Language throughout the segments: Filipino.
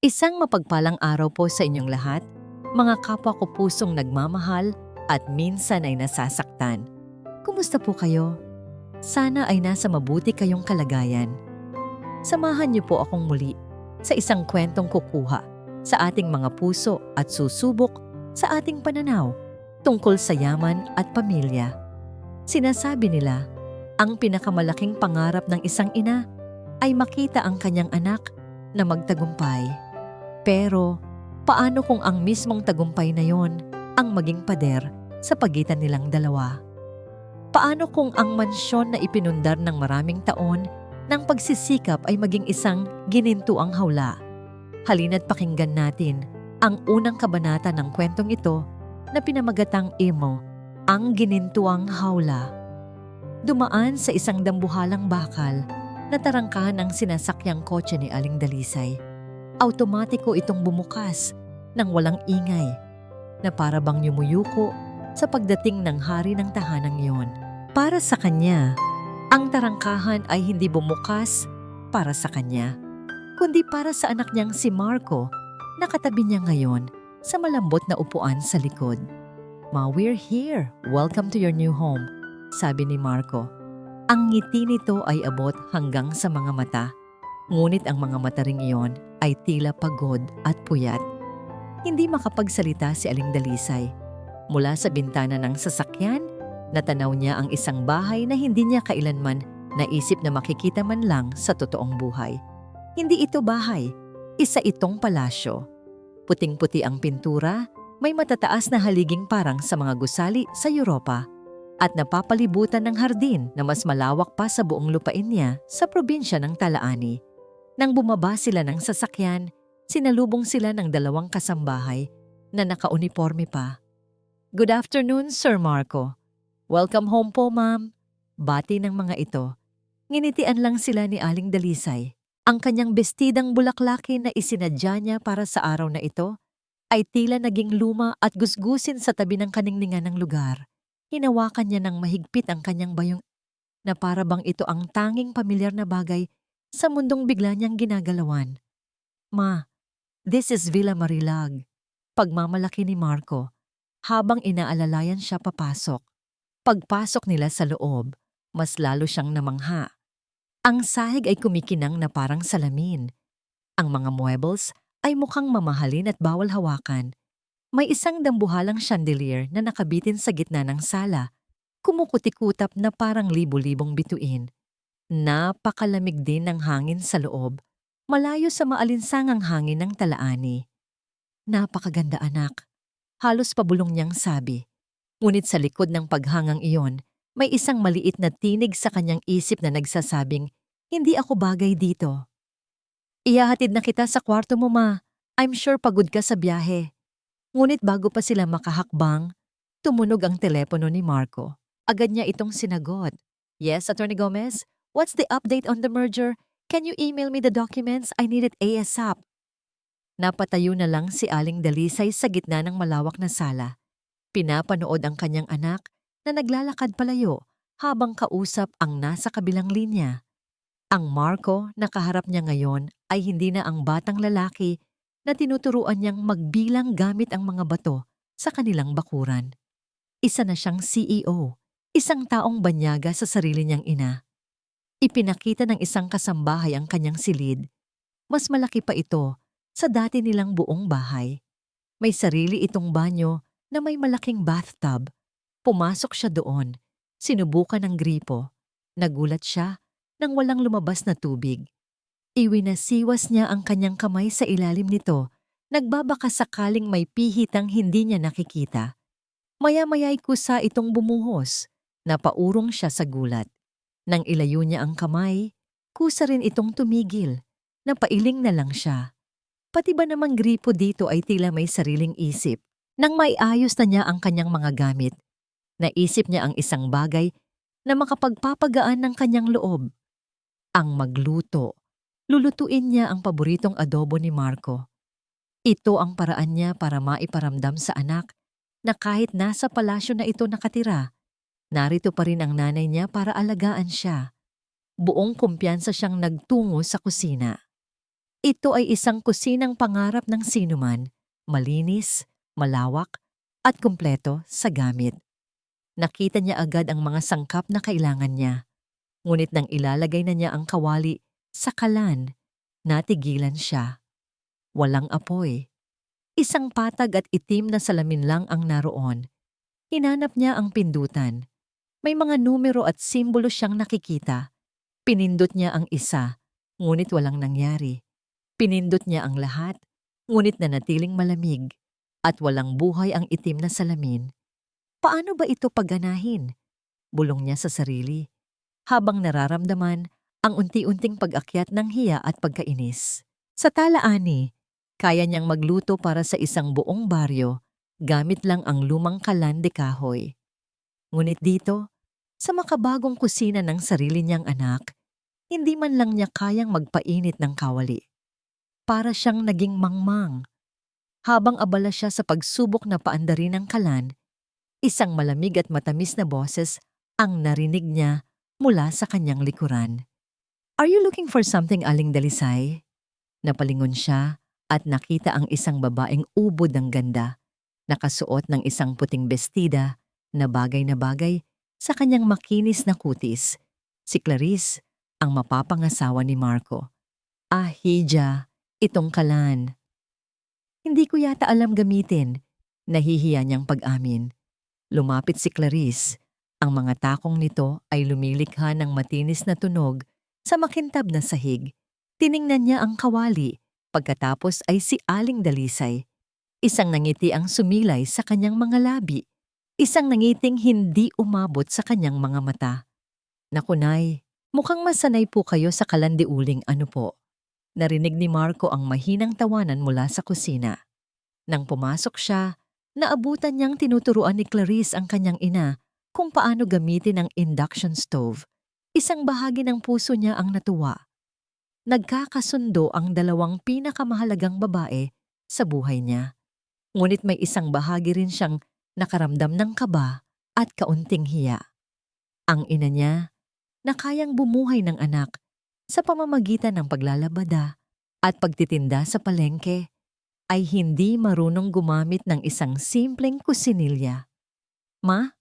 Isang mapagpalang araw po sa inyong lahat, mga kapwa ko pusong nagmamahal at minsan ay nasasaktan. Kumusta po kayo? Sana ay nasa mabuti kayong kalagayan. Samahan niyo po akong muli sa isang kwentong kukuha sa ating mga puso at susubok sa ating pananaw tungkol sa yaman at pamilya. Sinasabi nila, ang pinakamalaking pangarap ng isang ina ay makita ang kanyang anak na magtagumpay. Pero, paano kung ang mismong tagumpay na yon ang maging pader sa pagitan nilang dalawa? Paano kung ang mansyon na ipinundar ng maraming taon ng pagsisikap ay maging isang ginintuang hawla? Halina't pakinggan natin ang unang kabanata ng kwentong ito na pinamagatang Imo, ang ginintuang hawla. Dumaan sa isang dambuhalang bakal na tarangkahan ang sinasakyang kotse ni Aling Dalisay. Automatiko itong bumukas nang walang ingay na para bang yumuyuko sa pagdating ng hari ng tahanang yon. Para sa kanya, ang tarangkahan ay hindi bumukas para sa kanya, kundi para sa anak niyang si Marco na katabi niya ngayon sa malambot na upuan sa likod. "Ma, we're here. Welcome to your new home," sabi ni Marco. Ang ngiti nito ay abot hanggang sa mga mata. Ngunit ang mga mata ring iyon ay tila pagod at puyat. Hindi makapagsalita si Aling Dalisay. Mula sa bintana ng sasakyan, natanaw niya ang isang bahay na hindi niya kailanman naisip na makikita man lang sa totoong buhay. Hindi ito bahay, isa itong palasyo. Puting-puti ang pintura, may matataas na haliging parang sa mga gusali sa Europa, at napapalibutan ng hardin na mas malawak pa sa buong lupain niya sa probinsya ng Talaani. Nang bumaba sila ng sasakyan, sinalubong sila ng dalawang kasambahay na nakauniporme pa. "Good afternoon, Sir Marco. Welcome home po, ma'am." Bati ng mga ito. Nginitian lang sila ni Aling Dalisay. Ang kanyang bestidang bulaklaki na isinadya niya para sa araw na ito ay tila naging luma at gusgusin sa tabi ng kaningningan ng lugar. Hinawakan niya ng mahigpit ang kanyang bayong na para bang ito ang tanging pamilyar na bagay sa mundong bigla niyang ginagalawan. "Ma, this is Villa Marilag," pagmamalaki ni Marco, habang inaalalayan siya papasok. Pagpasok nila sa loob, mas lalo siyang namangha. Ang sahig ay kumikinang na parang salamin. Ang mga muebles ay mukhang mamahalin at bawal hawakan. May isang dambuhalang chandelier na nakabitin sa gitna ng sala, kumukutikutap na parang libo-libong bituin. Napakalamig din ng hangin sa loob, malayo sa maalinsangang hangin ng Talaani. "Napakaganda, anak," halos pabulong niyang sabi. Ngunit sa likod ng paghangang iyon, may isang maliit na tinig sa kanyang isip na nagsasabing, "Hindi ako bagay dito." "Ihahatid na kita sa kwarto mo, ma. I'm sure pagod ka sa biyahe." Ngunit bago pa sila makahakbang, tumunog ang telepono ni Marco. Agad niya itong sinagot. "Yes, Attorney Gomez? What's the update on the merger? Can you email me the documents? I need it ASAP." Napatayo na lang si Aling Dalisay sa gitna ng malawak na sala. Pinapanood ang kanyang anak na naglalakad palayo habang kausap ang nasa kabilang linya. Ang Marco na kaharap niya ngayon ay hindi na ang batang lalaki na tinuturuan niyang magbilang gamit ang mga bato sa kanilang bakuran. Isa na siyang CEO, isang taong banyaga sa sarili niyang ina. Ipinakita ng isang kasambahay ang kanyang silid. Mas malaki pa ito sa dati nilang buong bahay. May sarili itong banyo na may malaking bathtub. Pumasok siya doon, sinubukan ng gripo. Nagulat siya nang walang lumabas na tubig. Iwinasiwas niya ang kanyang kamay sa ilalim nito, nagbabaka sakaling may pihitang hindi niya nakikita. Maya-maya'y kusa itong bumuhos, napaurong siya sa gulat. Nang ilayo niya ang kamay, kusa rin itong tumigil, napailing na lang siya. Pati ba namang gripo dito ay tila may sariling isip. Nang maiayos na niya ang kanyang mga gamit, naisip niya ang isang bagay na makapagpapagaan ng kanyang loob. Ang magluto. Lulutuin niya ang paboritong adobo ni Marco. Ito ang paraan niya para maiparamdam sa anak na kahit nasa palasyo na ito nakatira, narito pa rin ang nanay niya para alagaan siya. Buong kumpiyansa siyang nagtungo sa kusina. Ito ay isang kusinang pangarap ng sinuman, malinis, malawak, at kumpleto sa gamit. Nakita niya agad ang mga sangkap na kailangan niya. Ngunit nang ilalagay na niya ang kawali sa kalan, natigilan siya. Walang apoy. Isang patag at itim na salamin lang ang naroon. Hinanap niya ang pindutan. May mga numero at simbolo siyang nakikita. Pinindot niya ang isa, ngunit walang nangyari. Pinindot niya ang lahat, ngunit nanatiling malamig. At walang buhay ang itim na salamin. Paano ba ito pagganahin? Bulong niya sa sarili, habang nararamdaman ang unti-unting pag-akyat ng hiya at pagkainis. Sa talaani, kaya niyang magluto para sa isang buong baryo gamit lang ang lumang kalan de kahoy. Ngunit dito, sa makabagong kusina ng sarili niyang anak, hindi man lang niya kayang magpainit ng kawali. Para siyang naging mangmang. Habang abala siya sa pagsubok na paandarin ng kalan, isang malamig at matamis na boses ang narinig niya mula sa kanyang likuran. "Are you looking for something, Aling Dalisay?" Napalingon siya at nakita ang isang babaeng ubod ng ganda, nakasuot ng isang puting bestida na bagay sa kanyang makinis na kutis. Si Clarice, ang mapapangasawa ni Marco. "Ah, Hija, itong kalan. Hindi ko yata alam gamitin." Nahihiya niyang pag-amin. Lumapit si Clarice. Ang mga takong nito ay lumilikha ng matinis na tunog sa makintab na sahig. Tiningnan niya ang kawali. Pagkatapos ay si Aling Dalisay. Isang nangiti ang sumilay sa kanyang mga labi. Isang nangiting hindi umabot sa kanyang mga mata. "Naku, Nay, mukhang masanay po kayo sa kalandiuling, ano po?" Narinig ni Marco ang mahinang tawanan mula sa kusina. Nang pumasok siya, naabutan niyang tinuturuan ni Clarice ang kanyang ina kung paano gamitin ang induction stove. Isang bahagi ng puso niya ang natuwa. Nagkakasundo ang dalawang pinakamahalagang babae sa buhay niya. Ngunit may isang bahagi rin siyang nakaramdam ng kaba at kaunting hiya. Ang ina niya na kayang bumuhay ng anak sa pamamagitan ng paglalabada at pagtitinda sa palengke ay hindi marunong gumamit ng isang simpleng kusinilya. "Ma?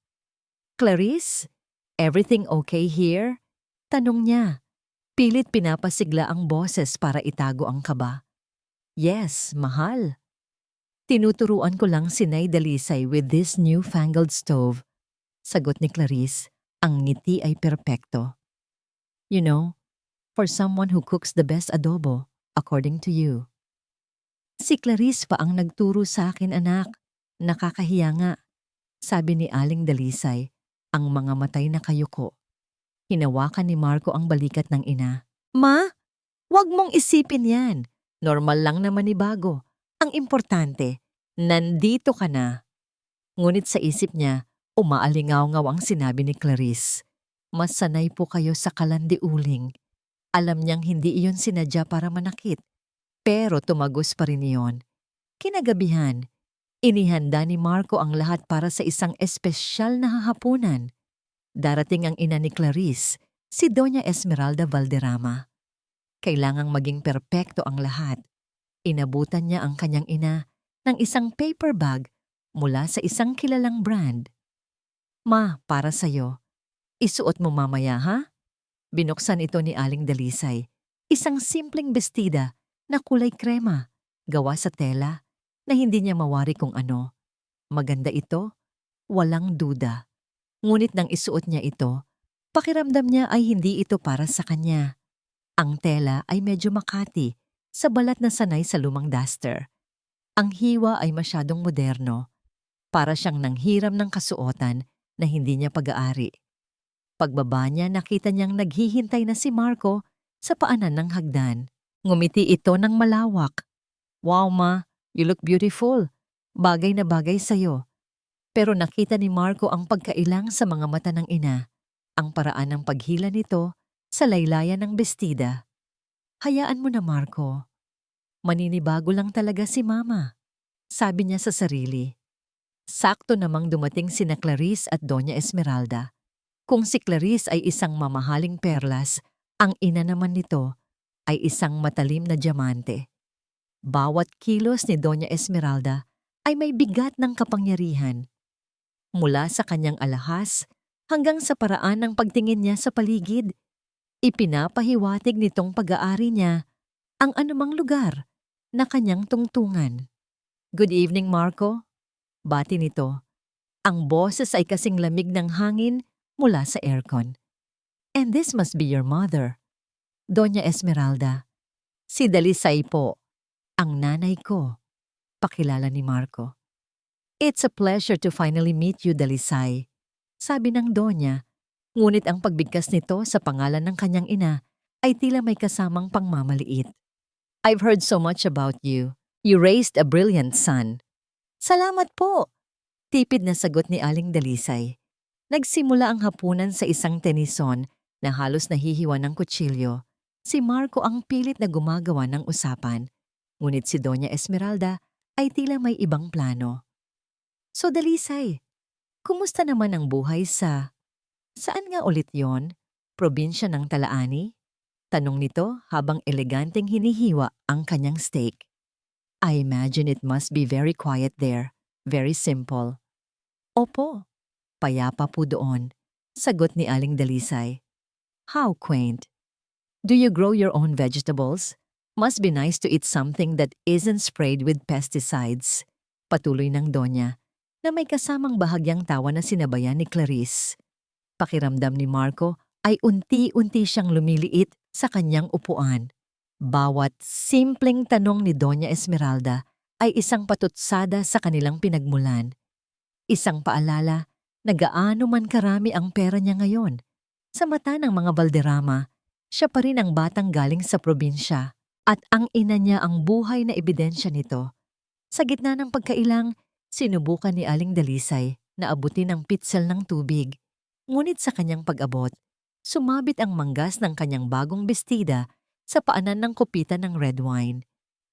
Clarice? Everything okay here?" Tanong niya. Pilit pinapasigla ang boses para itago ang kaba. "Yes, mahal. Tinuturuan ko lang si Nay Dalisay with this newfangled stove." Sagot ni Clarice, ang ngiti ay perpekto. "You know, for someone who cooks the best adobo, according to you." "Si Clarice pa ang nagturo sa akin, anak. Nakakahiya nga," sabi ni Aling Dalisay, ang mga matay na kayuko. Hinawakan ni Marco ang balikat ng ina. "Ma, wag mong isipin yan. Normal lang naman ni bago. Ang importante, nandito ka na." Ngunit sa isip niya, umaalingaw-ngaw ang sinabi ni Clarice. Mas sanay po kayo sa kalandiuling. Alam niyang hindi iyon sinadya para manakit. Pero tumagos pa rin iyon. Kinagabihan, inihanda ni Marco ang lahat para sa isang espesyal na hahapunan. Darating ang ina ni Clarice, si Doña Esmeralda Valderrama. Kailangang maging perpekto ang lahat. Inabutan niya ang kanyang ina ng isang paper bag mula sa isang kilalang brand. "Ma, para sa'yo. Isuot mo mamaya, ha?" Binuksan ito ni Aling Dalisay. Isang simpleng bestida na kulay krema, gawa sa tela, na hindi niya mawari kung ano. Maganda ito, walang duda. Ngunit nang isuot niya ito, pakiramdam niya ay hindi ito para sa kanya. Ang tela ay medyo makati, sa balat na sanay sa lumang duster. Ang hiwa ay masyadong moderno. Para siyang nanghiram ng kasuotan na hindi niya pag-aari. Pagbaba niya, nakita niyang naghihintay na si Marco sa paanan ng hagdan. Ngumiti ito ng malawak. "Wow, Ma, you look beautiful. Bagay na bagay sa'yo." Pero nakita ni Marco ang pagkailang sa mga mata ng ina, ang paraan ng paghila nito sa laylayan ng bestida. "Hayaan mo na, Marco. Maninibago lang talaga si Mama," sabi niya sa sarili. Sakto namang dumating sina Clarice at Doña Esmeralda. Kung si Clarice ay isang mamahaling perlas, ang ina naman nito ay isang matalim na diamante. Bawat kilos ni Doña Esmeralda ay may bigat ng kapangyarihan. Mula sa kanyang alahas hanggang sa paraan ng pagtingin niya sa paligid, ipinapahiwatig nitong pag-aari niya ang anumang lugar na kanyang tungtungan. "Good evening, Marco," bati nito. Ang boses ay kasing lamig ng hangin mula sa aircon. "And this must be your mother, Doña Esmeralda." "Si Dalisay po, ang nanay ko," pakilala ni Marco. "It's a pleasure to finally meet you, Dalisay," sabi ng Donya, ngunit ang pagbigkas nito sa pangalan ng kanyang ina ay tila may kasamang pangmamaliit. "I've heard so much about you. You raised a brilliant son." "Salamat po," tipid na sagot ni Aling Dalisay. Nagsimula ang hapunan sa isang tenison na halos nahihiwa ng kutsilyo. Si Marco ang pilit na gumagawa ng usapan, ngunit si Doña Esmeralda ay tila may ibang plano. "So Dalisay, kumusta naman ang buhay sa... Saan nga ulit yon? Probinsya ng Talaani?" Tanong nito habang eleganteng hinihiwa ang kanyang steak. "I imagine it must be very quiet there, very simple." "Opo, payapa po doon," sagot ni Aling Dalisay. "How quaint. Do you grow your own vegetables? Must be nice to eat something that isn't sprayed with pesticides." Patuloy ng Donya, na may kasamang bahagyang tawa na sinabayan ni Clarice. Pakiramdam ni Marco ay unti-unti siyang lumiliit sa kanyang upuan. Bawat simpleng tanong ni Doña Esmeralda ay isang patutsada sa kanilang pinagmulan. Isang paalala na gaano man karami ang pera niya ngayon. Sa mata ng mga Valderrama, siya pa rin ang batang galing sa probinsya at ang ina niya ang buhay na ebidensya nito. Sa gitna ng pagkailang, sinubukan ni Aling Dalisay na abutin ang pitsel ng tubig. Ngunit sa kanyang pag-abot, sumabit ang manggas ng kanyang bagong bestida sa paanan ng kupita ng red wine.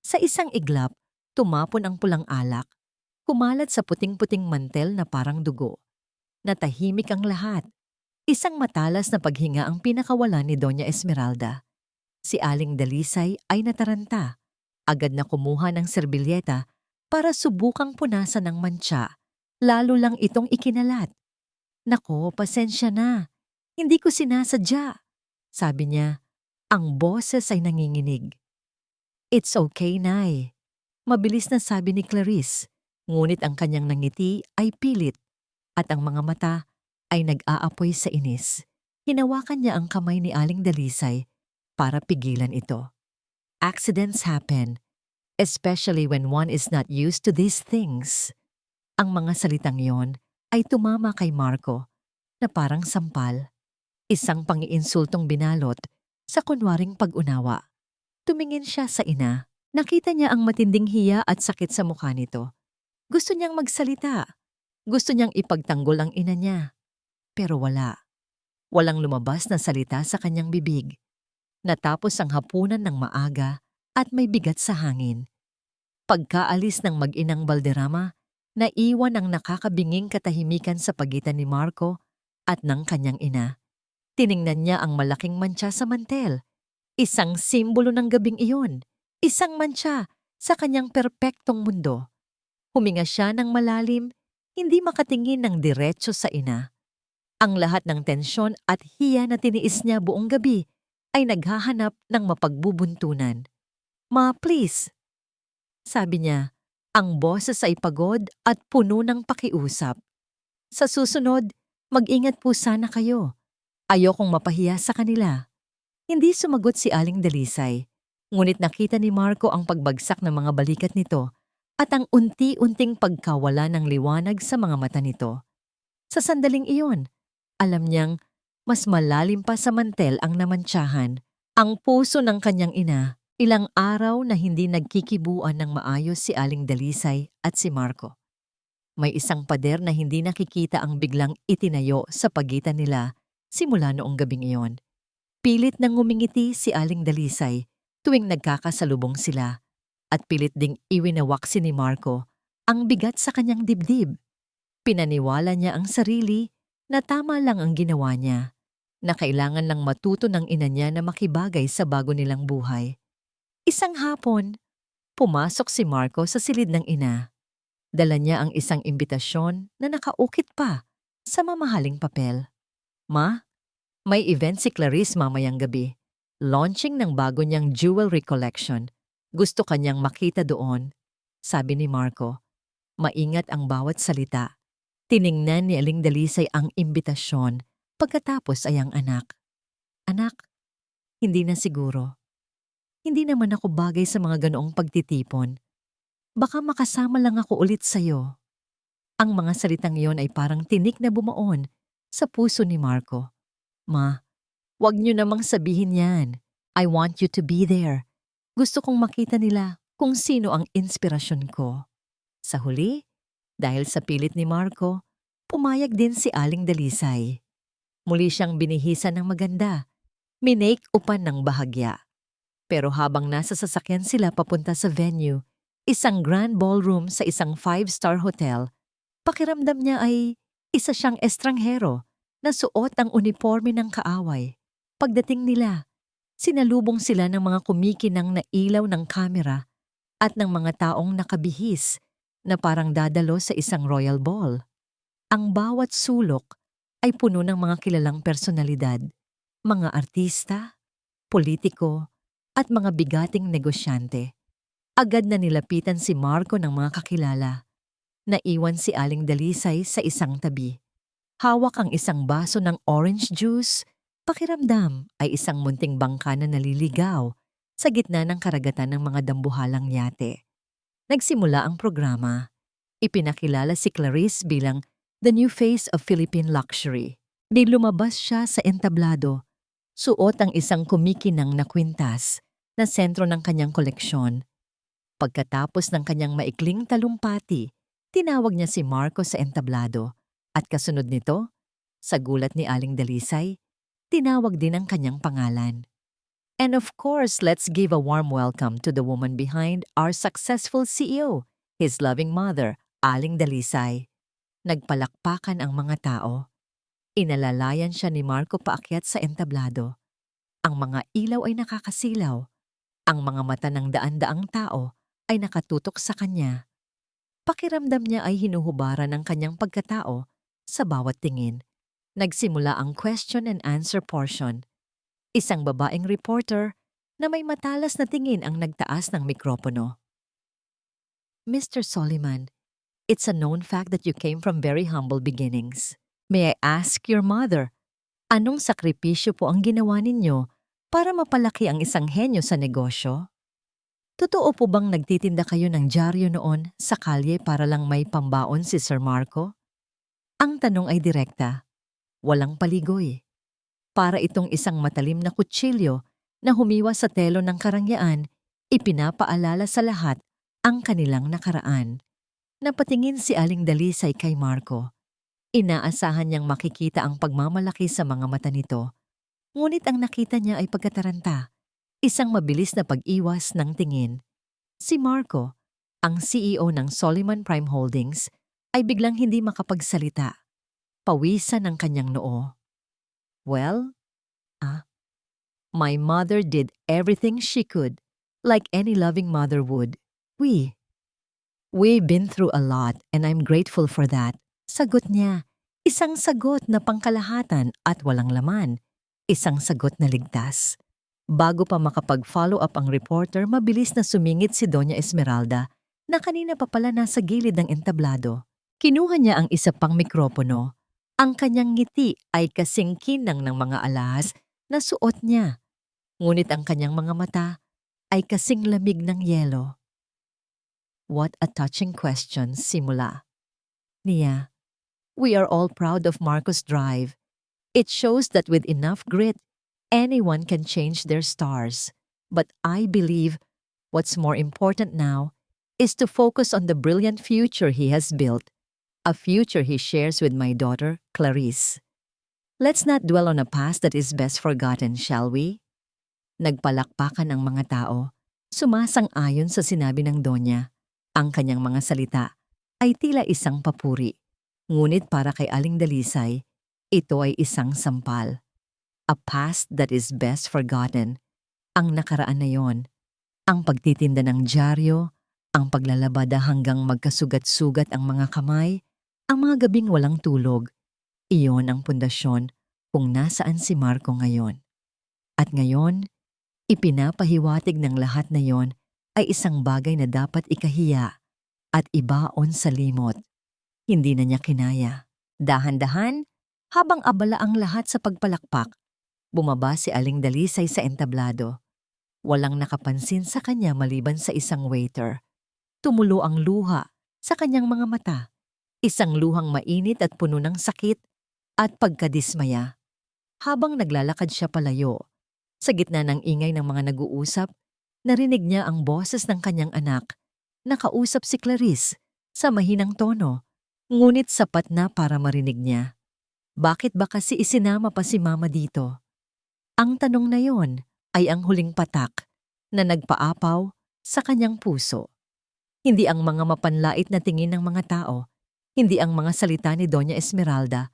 Sa isang iglap, tumapon ang pulang alak. Kumalat sa puting-puting mantel na parang dugo. Natahimik ang lahat. Isang matalas na paghinga ang pinakawala ni Doña Esmeralda. Si Aling Dalisay ay nataranta. Agad na kumuha ng serbilyeta para subukang punasan ng mantsa, lalo lang itong ikinalat. "Nako, pasensya na. Hindi ko sinasadya," sabi niya. Ang boses ay nanginginig. "It's okay, Nay," mabilis na sabi ni Clarice, ngunit ang kanyang nangiti ay pilit at ang mga mata ay nag-aapoy sa inis. Hinawakan niya ang kamay ni Aling Dalisay para pigilan ito. "Accidents happen, especially when one is not used to these things." Ang mga salitang yon ay tumama kay Marco na parang sampal. Isang pangiinsultong binalot sa kunwaring pag-unawa. Tumingin siya sa ina. Nakita niya ang matinding hiya at sakit sa mukha nito. Gusto niyang magsalita. Gusto niyang ipagtanggol ang ina niya. Pero wala. Walang lumabas na salita sa kanyang bibig. Natapos ang hapunan ng maaga at may bigat sa hangin. Pagkaalis ng mag-inang Valderrama, naiwan ang nakakabinging katahimikan sa pagitan ni Marco at ng kanyang ina. Tiningnan niya ang malaking mantsa sa mantel. Isang simbolo ng gabing iyon. Isang mantsa sa kanyang perpektong mundo. Huminga siya ng malalim, hindi makatingin ng diretso sa ina. Ang lahat ng tensyon at hiya na tiniis niya buong gabi ay naghahanap ng mapagbubuntunan. "Ma, please," sabi niya. Ang boses ay pagod at puno ng pakiusap. "Sa susunod, mag-ingat po sana kayo. Ayokong mapahiya sa kanila." Hindi sumagot si Aling Dalisay, ngunit nakita ni Marco ang pagbagsak ng mga balikat nito at ang unti-unting pagkawala ng liwanag sa mga mata nito. Sa sandaling iyon, alam niyang mas malalim pa sa mantel ang namantsahan. Ang puso ng kanyang ina, ilang araw na hindi nagkikibuan ng maayos si Aling Dalisay at si Marco. May isang pader na hindi nakikita ang biglang itinayo sa pagitan nila simula noong gabing iyon. Pilit nang ngumingiti si Aling Dalisay tuwing nagkakasalubong sila at pilit ding iwinawak ni Marco ang bigat sa kanyang dibdib. Pinaniwala niya ang sarili na tama lang ang ginawa niya. na kailangan lang matuto ng ina niya na makibagay sa bago nilang buhay. Isang hapon, pumasok si Marco sa silid ng ina. Dala niya ang isang imbitasyon na nakaukit pa sa mamahaling papel. Ma, may event si Clarice mamayang gabi. Launching ng bago niyang jewelry collection. Gusto kanyang makita doon, sabi ni Marco. Maingat ang bawat salita. Tiningnan ni Aling Dalisay ang imbitasyon pagkatapos ay ang anak. Anak, hindi na siguro. Hindi naman ako bagay sa mga ganoong pagtitipon. Baka makasama lang ako ulit sa'yo. Ang mga salitang iyon ay parang tinik na bumaon sa puso ni Marco. Ma, wag niyo namang sabihin yan. I want you to be there. Gusto kong makita nila kung sino ang inspirasyon ko. Sa huli, dahil sa pilit ni Marco, pumayag din si Aling Dalisay. Muli siyang binihisan ng maganda. Minake upan ng bahagya. Pero habang nasa sasakyan sila papunta sa venue, isang grand ballroom sa isang 5-star hotel, pakiramdam niya ay isa siyang estranghero na suot ang uniforme ng kaaway. Pagdating nila, sinalubong sila ng mga kumikinang na ilaw ng kamera at ng mga taong nakabihis na parang dadalo sa isang royal ball. Ang bawat sulok ay puno ng mga kilalang personalidad, mga artista, politiko, at mga bigating negosyante. Agad na nilapitan si Marco ng mga kakilala. Naiwan si Aling Dalisay sa isang tabi. Hawak ang isang baso ng orange juice. Pakiramdam ay isang munting bangka na naliligaw sa gitna ng karagatan ng mga dambuhalang yate. Nagsimula ang programa. Ipinakilala si Clarice bilang the new face of Philippine luxury. Di lumabas siya sa entablado. Suot ang isang kumikinang na kwintas na sentro ng kanyang koleksyon. Pagkatapos ng kanyang maikling talumpati, tinawag niya si Marco sa entablado at kasunod nito, sa gulat ni Aling Dalisay, tinawag din ang kanyang pangalan. And of course, let's give a warm welcome to the woman behind our successful CEO, his loving mother, Aling Dalisay. Nagpalakpakan ang mga tao. Inalalayan siya ni Marco paakyat sa entablado. Ang mga ilaw ay nakakasilaw. Ang mga mata ng daan-daang tao ay nakatutok sa kanya. Pakiramdam niya ay hinuhubaran ng kanyang pagkatao sa bawat tingin. Nagsimula ang question and answer portion. Isang babaeng reporter na may matalas na tingin ang nagtaas ng mikropono. Mr. Soliman, it's a known fact that you came from very humble beginnings. May I ask your mother, anong sakripisyo po ang ginawa ninyo para mapalaki ang isang henyo sa negosyo? Totoo po bang nagtitinda kayo ng dyaryo noon sa kalye para lang may pambaon si Sir Marco? Ang tanong ay direkta, walang paligoy. Para itong isang matalim na kutsilyo na humiwa sa telo ng karangyaan, ipinapaalala sa lahat ang kanilang nakaraan. Napatingin si Aling Dalisay kay Marco. Inaasahan niyang makikita ang pagmamalaki sa mga mata nito. Ngunit ang nakita niya ay pagkataranta, isang mabilis na pag-iwas ng tingin. Si Marco, ang CEO ng Soliman Prime Holdings, ay biglang hindi makapagsalita. Pawisan ang kanyang noo. Well, my mother did everything she could, like any loving mother would. We've been through a lot and I'm grateful for that. Sagot niya, isang sagot na pangkalahatan at walang laman. Isang sagot na ligtas. Bago pa makapag-follow up ang reporter, mabilis na sumingit si Doña Esmeralda na kanina pa pala nasa gilid ng entablado. Kinuha niya ang isa pang mikropono. Ang kanyang ngiti ay kasing kinang ng mga alahas na suot niya. Ngunit ang kanyang mga mata ay kasing lamig ng yelo. What a touching question, simula. Niya, we are all proud of Marco's drive. It shows that with enough grit, anyone can change their stars. But I believe what's more important now is to focus on the brilliant future he has built, a future he shares with my daughter, Clarice. Let's not dwell on a past that is best forgotten, shall we? Nagpalakpakan ang mga tao, sumasang-ayon sa sinabi ng Donya. Ang kanyang mga salita ay tila isang papuri. Ngunit para kay Aling Dalisay, ito ay isang sampal. A past that is best forgotten. Ang nakaraan na yon. Ang pagtitinda ng dyaryo, ang paglalabada hanggang magkasugat-sugat ang mga kamay, ang mga gabing walang tulog. Iyon ang pundasyon kung nasaan si Marco ngayon. At ngayon, ipinapahiwatig ng lahat na yon ay isang bagay na dapat ikahiya at ibaon sa limot. Hindi na niya kinaya. Dahan-dahan, habang abala ang lahat sa pagpalakpak, bumaba si Aling Dalisay sa entablado. Walang nakapansin sa kanya maliban sa isang waiter. Tumulo ang luha sa kanyang mga mata. Isang luhang mainit at puno ng sakit at pagkadismaya. Habang naglalakad siya palayo, sa gitna ng ingay ng mga nag-uusap, narinig niya ang boses ng kanyang anak. Nakausap si Clarice sa mahinang tono, ngunit sapat na para marinig niya. Bakit ba kasi isinama pa si Mama dito? Ang tanong na yon ay ang huling patak na nagpaapaw sa kanyang puso. Hindi ang mga mapanlait na tingin ng mga tao, hindi ang mga salita ni Doña Esmeralda,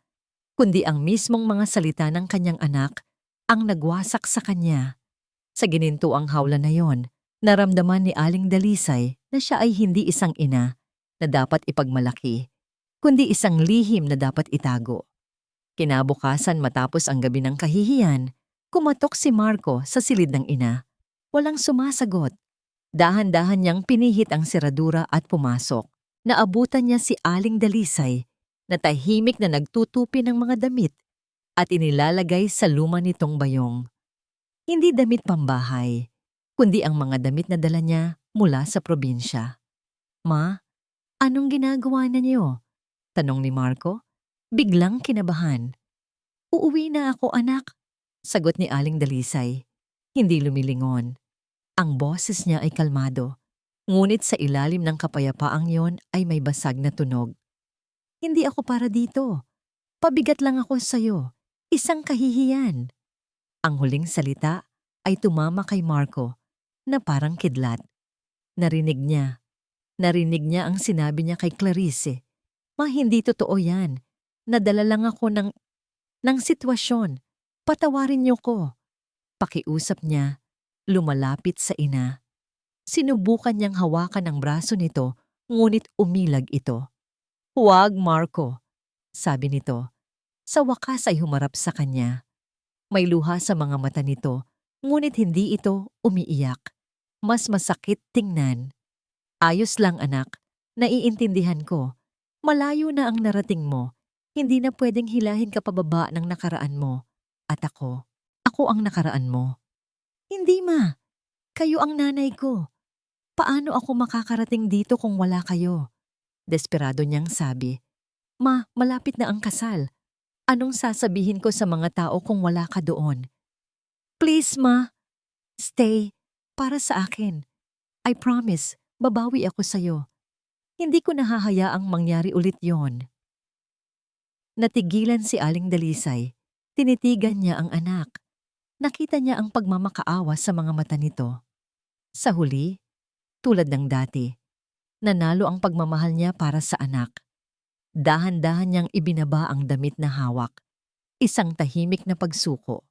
kundi ang mismong mga salita ng kanyang anak ang nagwasak sa kanya. Sa ginintuang hawla na yon, naramdaman ni Aling Dalisay na siya ay hindi isang ina na dapat ipagmalaki, kundi isang lihim na dapat itago. Kinabukasan matapos ang gabi ng kahihiyan, kumatok si Marco sa silid ng ina. Walang sumasagot. Dahan-dahan niyang pinihit ang seradura at pumasok. Naabutan niya si Aling Dalisay na tahimik na nagtutupi ng mga damit at inilalagay sa luma nitong bayong. Hindi damit pambahay, kundi ang mga damit na dala niya mula sa probinsya. Ma, anong ginagawa na niyo? Tanong ni Marco, biglang kinabahan. Uuwi na ako, anak, sagot ni Aling Dalisay. Hindi lumilingon. Ang boses niya ay kalmado, ngunit sa ilalim ng kapayapaang yon ay may basag na tunog. Hindi ako para dito. Pabigat lang ako sa'yo. Isang kahihiyan. Ang huling salita ay tumama kay Marco na parang kidlat. Narinig niya ang sinabi niya kay Clarice. Ma, hindi totoo yan. Nadala lang ako ng sitwasyon. Patawarin niyo ko. Pakiusap niya, lumalapit sa ina. Sinubukan niyang hawakan ang braso nito, ngunit umilag ito. Huwag, Marco, sabi nito. Sa wakas ay humarap sa kanya. May luha sa mga mata nito, ngunit hindi ito umiiyak. Mas masakit tingnan. Ayos lang, anak. Naiintindihan ko. Malayo na ang narating mo. Hindi na pwedeng hilahin ka pababa ng nakaraan mo. At ako ang nakaraan mo. Hindi, ma. Kayo ang nanay ko. Paano ako makakarating dito kung wala kayo? Desperado niyang sabi. Ma, malapit na ang kasal. Anong sasabihin ko sa mga tao kung wala ka doon? Please, ma. Stay. Para sa akin. I promise, babawi ako sa'yo. Hindi ko nahahayaang mangyari ulit yon. Natigilan si Aling Dalisay. Tinitigan niya ang anak. Nakita niya ang pagmamakaawa sa mga mata nito. Sa huli, tulad ng dati, nanalo ang pagmamahal niya para sa anak. Dahan-dahan niyang ibinaba ang damit na hawak. Isang tahimik na pagsuko.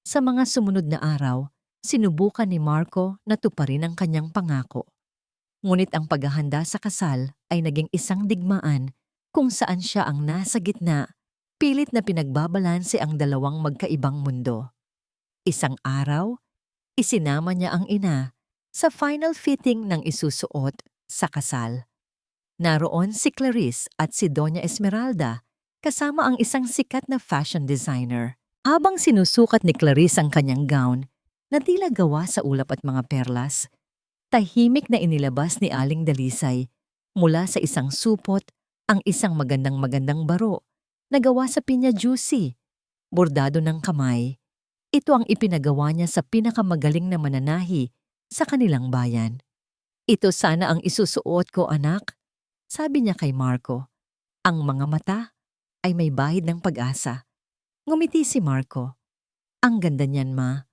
Sa mga sumunod na araw, sinubukan ni Marco na tuparin ang kanyang pangako. Ngunit ang paghahanda sa kasal ay naging isang digmaan kung saan siya ang nasa gitna, pilit na pinagbabalanse ang dalawang magkaibang mundo. Isang araw, isinama niya ang ina sa final fitting ng isusuot sa kasal. Naroon si Clarice at si Doña Esmeralda kasama ang isang sikat na fashion designer. Habang sinusukat ni Clarice ang kanyang gown na tila gawa sa ulap at mga perlas, tahimik na inilabas ni Aling Dalisay mula sa isang supot ang isang magandang baro na gawa sa pinya juicy, bordado ng kamay. Ito ang ipinagawa niya sa pinakamagaling na mananahi sa kanilang bayan. Ito sana ang isusuot ko, anak, sabi niya kay Marco. Ang mga mata ay may bahid ng pag-asa. Ngumiti si Marco. Ang ganda niyan, ma.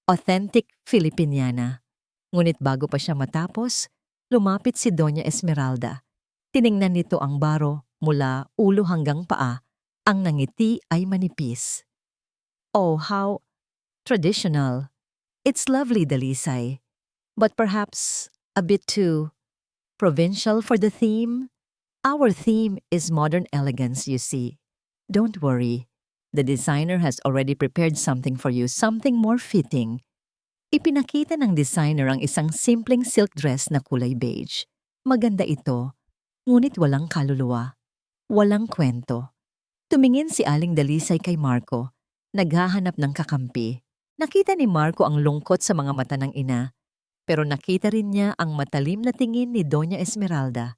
Authentic Filipiniana. Ngunit bago pa siya matapos, lumapit si Doña Esmeralda. Tiningnan nito ang baro mula ulo hanggang paa. Ang nangiti ay manipis. Oh, how traditional. It's lovely, Dalisay, but perhaps a bit too provincial for the theme. Our theme is modern elegance, you see. Don't worry. The designer has already prepared something for you, something more fitting. Ipinakita ng designer ang isang simpleng silk dress na kulay beige. Maganda ito, ngunit walang kaluluwa. Walang kwento. Tumingin si Aling Dalisay kay Marco, naghahanap ng kakampi. Nakita ni Marco ang lungkot sa mga mata ng ina, pero nakita rin niya ang matalim na tingin ni Doña Esmeralda.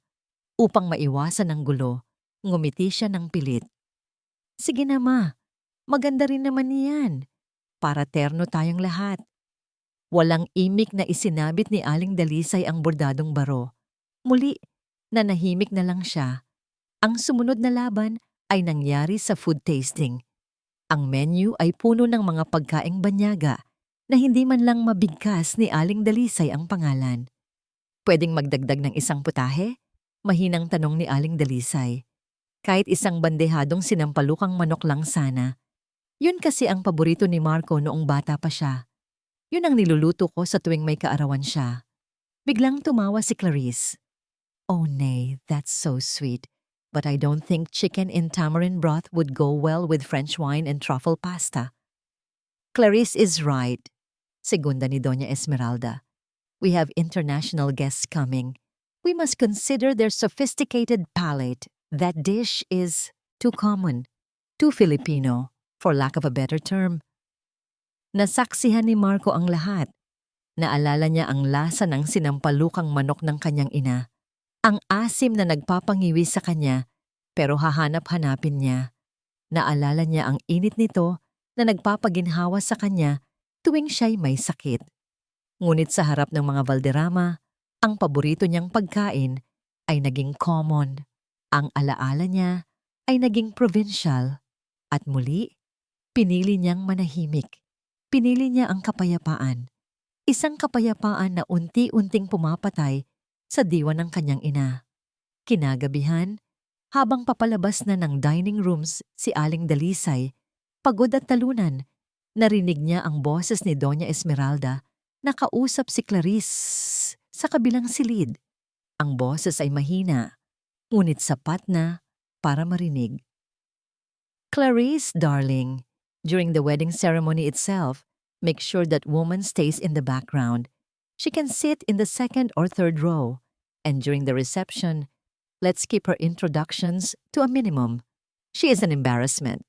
Upang maiwasan ang gulo, ngumiti siya ng pilit. Sige na ma, maganda rin naman yan. Para terno tayong lahat. Walang imik na isinabit ni Aling Dalisay ang bordadong baro. Muli, nanahimik na lang siya. Ang sumunod na laban ay nangyari sa food tasting. Ang menu ay puno ng mga pagkaing banyaga na hindi man lang mabigkas ni Aling Dalisay ang pangalan. Pwedeng magdagdag ng isang putahe? Mahinang tanong ni Aling Dalisay. Kahit isang bandehadong sinampalukang manok lang sana. Yun kasi ang paborito ni Marco noong bata pa siya. Yun ang niluluto ko sa tuwing may kaarawan siya. Biglang tumawa si Clarice. Oh nay, that's so sweet. But I don't think chicken in tamarind broth would go well with French wine and truffle pasta. Clarice is right, segunda ni Doña Esmeralda. We have international guests coming. We must consider their sophisticated palate. That dish is too common, too Filipino, for lack of a better term. Nasaksihan ni Marco ang lahat. Naalala niya ang lasa ng sinampalukang manok ng kanyang ina. Ang asim na nagpapangiwi sa kanya, pero hahanap-hanapin niya. Naalala niya ang init nito na nagpapaginhawa sa kanya tuwing siya'y may sakit. Ngunit sa harap ng mga Valderrama, ang paborito niyang pagkain ay naging common. Ang alaala niya ay naging provincial. At muli, pinili niyang manahimik. Pinili niya ang kapayapaan. Isang kapayapaan na unti-unting pumapatay sa diwa ng kanyang ina. Kinagabihan, habang papalabas na ng dining rooms si Aling Dalisay, pagod at talunan, narinig niya ang boses ni Doña Esmeralda na kausap si Clarice sa kabilang silid. Ang boses ay mahina, ngunit sapat na para marinig. Clarice, darling, during the wedding ceremony itself, make sure that woman stays in the background. She can sit in the second or third row. And during the reception, let's keep her introductions to a minimum. She is an embarrassment.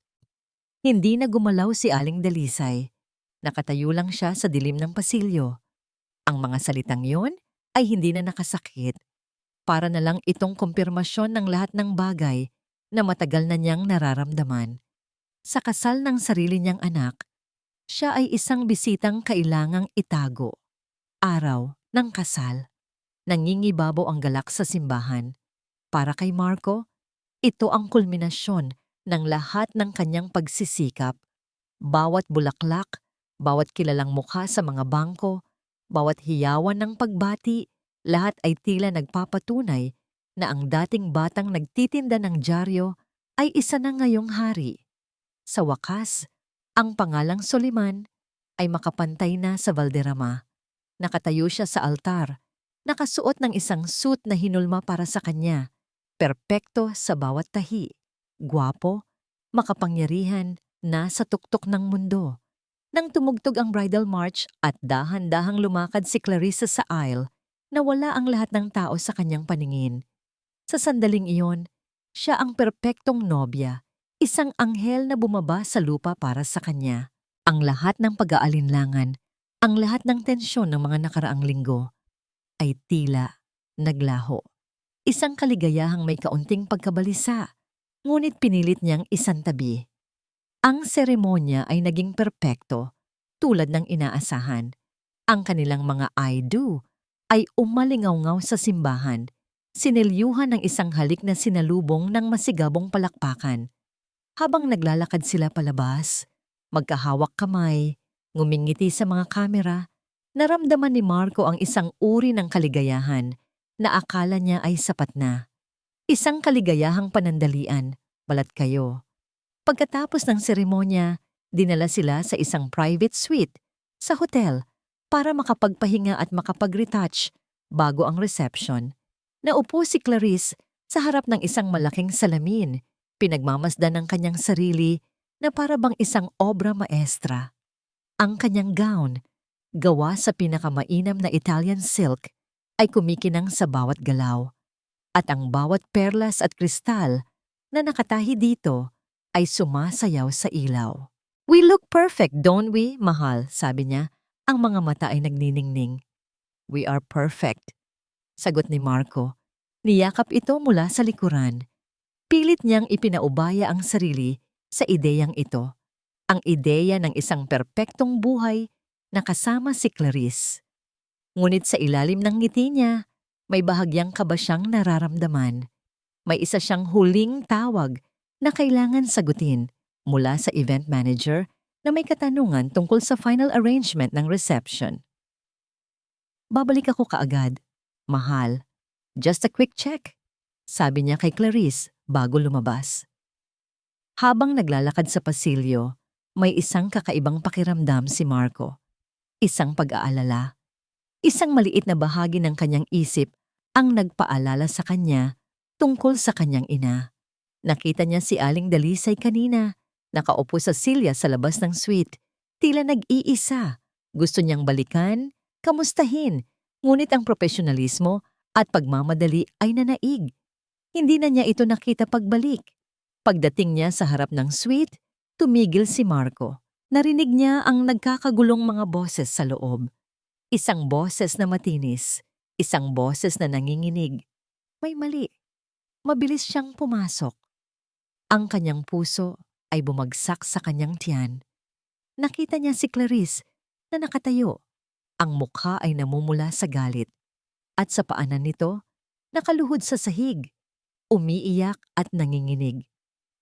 Hindi na gumalaw si Aling Dalisay. Nakatayo lang siya sa dilim ng pasilyo. Ang mga salitang yon ay hindi na nakasakit. Para na lang itong kumpirmasyon ng lahat ng bagay na matagal na niyang nararamdaman. Sa kasal ng sarili niyang anak, siya ay isang bisitang kailangang itago. Araw ng kasal. Nangingibabaw ang galak sa simbahan. Para kay Marco, ito ang kulminasyon ng lahat ng kanyang pagsisikap. Bawat bulaklak, bawat kilalang mukha sa mga bangko, bawat hiyawan ng pagbati, lahat ay tila nagpapatunay na ang dating batang nagtitinda ng dyaryo ay isa na ngayong hari. Sa wakas, ang pangalang Soliman ay makapantay na sa Valderrama. Nakatayo siya sa altar, nakasuot ng isang suit na hinulma para sa kanya, perpekto sa bawat tahi, gwapo, makapangyarihan, nasa tuktok ng mundo. Nang tumugtog ang bridal march at dahan-dahang lumakad si Clarissa sa aisle, nawala ang lahat ng tao sa kanyang paningin. Sa sandaling iyon, siya ang perpektong nobya, isang anghel na bumaba sa lupa para sa kanya. Ang lahat ng pag-aalinlangan, ang lahat ng tensyon ng mga nakaraang linggo, ay tila naglaho. Isang kaligayahang may kaunting pagkabalisa, ngunit pinilit niyang isantabi. Ang seremonya ay naging perpekto, tulad ng inaasahan. Ang kanilang mga I do ay umalingaw-ngaw sa simbahan, sinelyuhan ng isang halik na sinalubong ng masigabong palakpakan. Habang naglalakad sila palabas, magkahawak kamay, ngumingiti sa mga kamera, naramdaman ni Marco ang isang uri ng kaligayahan na akala niya ay sapat na. Isang kaligayahang panandalian, balat kayo. Pagkatapos ng seremonya, Dinala sila sa isang private suite sa hotel para makapagpahinga at makapag-retouch bago ang reception. Naupo si Clarice sa harap ng isang malaking salamin, pinagmamasdan ng kanyang sarili na para bang isang obra maestra. Ang kanyang gown, gawa sa pinakamainam na Italian silk, ay kumikinang sa bawat galaw. At ang bawat perlas at kristal na nakatahi dito ay sumasayaw sa ilaw. "We look perfect, don't we, mahal?" sabi niya. Ang mga mata ay nagniningning. "We are perfect," sagot ni Marco. Niyakap ito mula sa likuran. Pilit niyang ipinaubaya ang sarili sa ideyang ito. Ang ideya ng isang perpektong buhay na kasama si Clarice. Ngunit sa ilalim ng ngiti niya, may bahagyang kaba siyang nararamdaman. May isa siyang huling tawag na kailangan sagutin mula sa event manager na may katanungan tungkol sa final arrangement ng reception. "Babalik ako kaagad, mahal. Just a quick check," sabi niya kay Clarice bago lumabas. Habang naglalakad sa pasilyo, may isang kakaibang pakiramdam si Marco. Isang pag-aalala. Isang maliit na bahagi ng kanyang isip ang nagpaalala sa kanya tungkol sa kanyang ina. Nakita niya si Aling Dalisay kanina, nakaupo sa silya sa labas ng suite. Tila nag-iisa. Gusto niyang balikan, kamustahin, ngunit ang profesionalismo at pagmamadali ay nanaig. Hindi na niya ito nakita pagbalik. Pagdating niya sa harap ng suite, tumigil si Marco. Narinig niya ang nagkakagulong mga boses sa loob. Isang boses na matinis, isang boses na nanginginig. May mali. Mabilis siyang pumasok. Ang kanyang puso ay bumagsak sa kanyang tiyan. Nakita niya si Clarice na nakatayo. Ang mukha ay namumula sa galit. At sa paanan nito, nakaluhod sa sahig, umiiyak at nanginginig,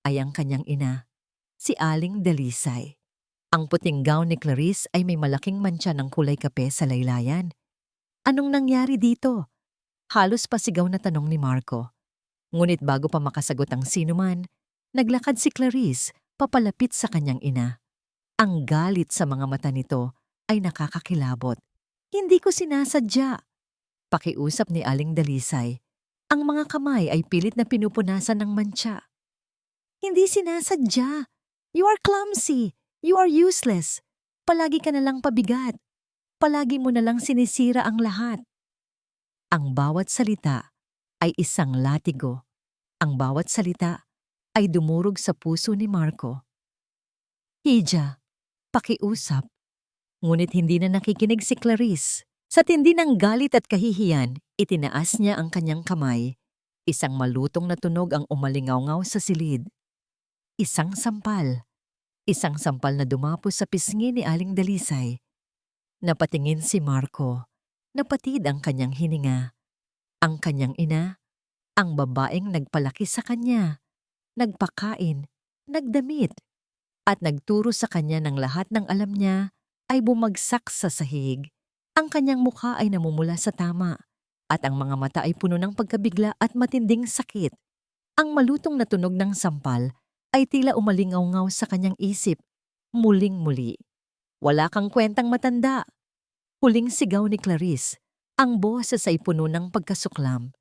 ay ang kanyang ina, si Aling Dalisay. Ang puting gown ni Clarice ay may malaking mantsa ng kulay kape sa laylayan. "Anong nangyari dito?" Halos pasigaw na tanong ni Marco. Ngunit bago pa makasagot ang sinuman, naglakad si Clarice papalapit sa kanyang ina. Ang galit sa mga mata nito ay nakakakilabot. "Hindi ko sinasadya," pakiusap ni Aling Dalisay. Ang mga kamay ay pilit na pinupunasan ng mantsa. "Hindi sinasadya. You are clumsy. You are useless. Palagi ka na lang pabigat. Palagi mo na lang sinisira ang lahat." Ang bawat salita ay isang latigo. Ang bawat salita ay dumurog sa puso ni Marco. "Hija, pakiusap." Ngunit hindi na nakikinig si Clarice. Sa tindi ng galit at kahihiyan, itinaas niya ang kanyang kamay. Isang malutong na tunog ang umalingaw-ngaw sa silid. Isang sampal. Isang sampal na dumapos sa pisngi ni Aling Dalisay. Napatingin si Marco. Napatid ang kanyang hininga. Ang kanyang ina, ang babaeng nagpalaki sa kanya, nagpakain, nagdamit, at nagturo sa kanya ng lahat ng alam niya ay bumagsak sa sahig. Ang kanyang mukha ay namumula sa tama at ang mga mata ay puno ng pagkabigla at matinding sakit. Ang malutong na tunog ng sampal ay tila umalingaw-ngaw sa kanyang isip, muling-muli. "Wala kang kwentang matanda." Huling sigaw ni Clarice. Ang boses ay puno ng pagkasuklam.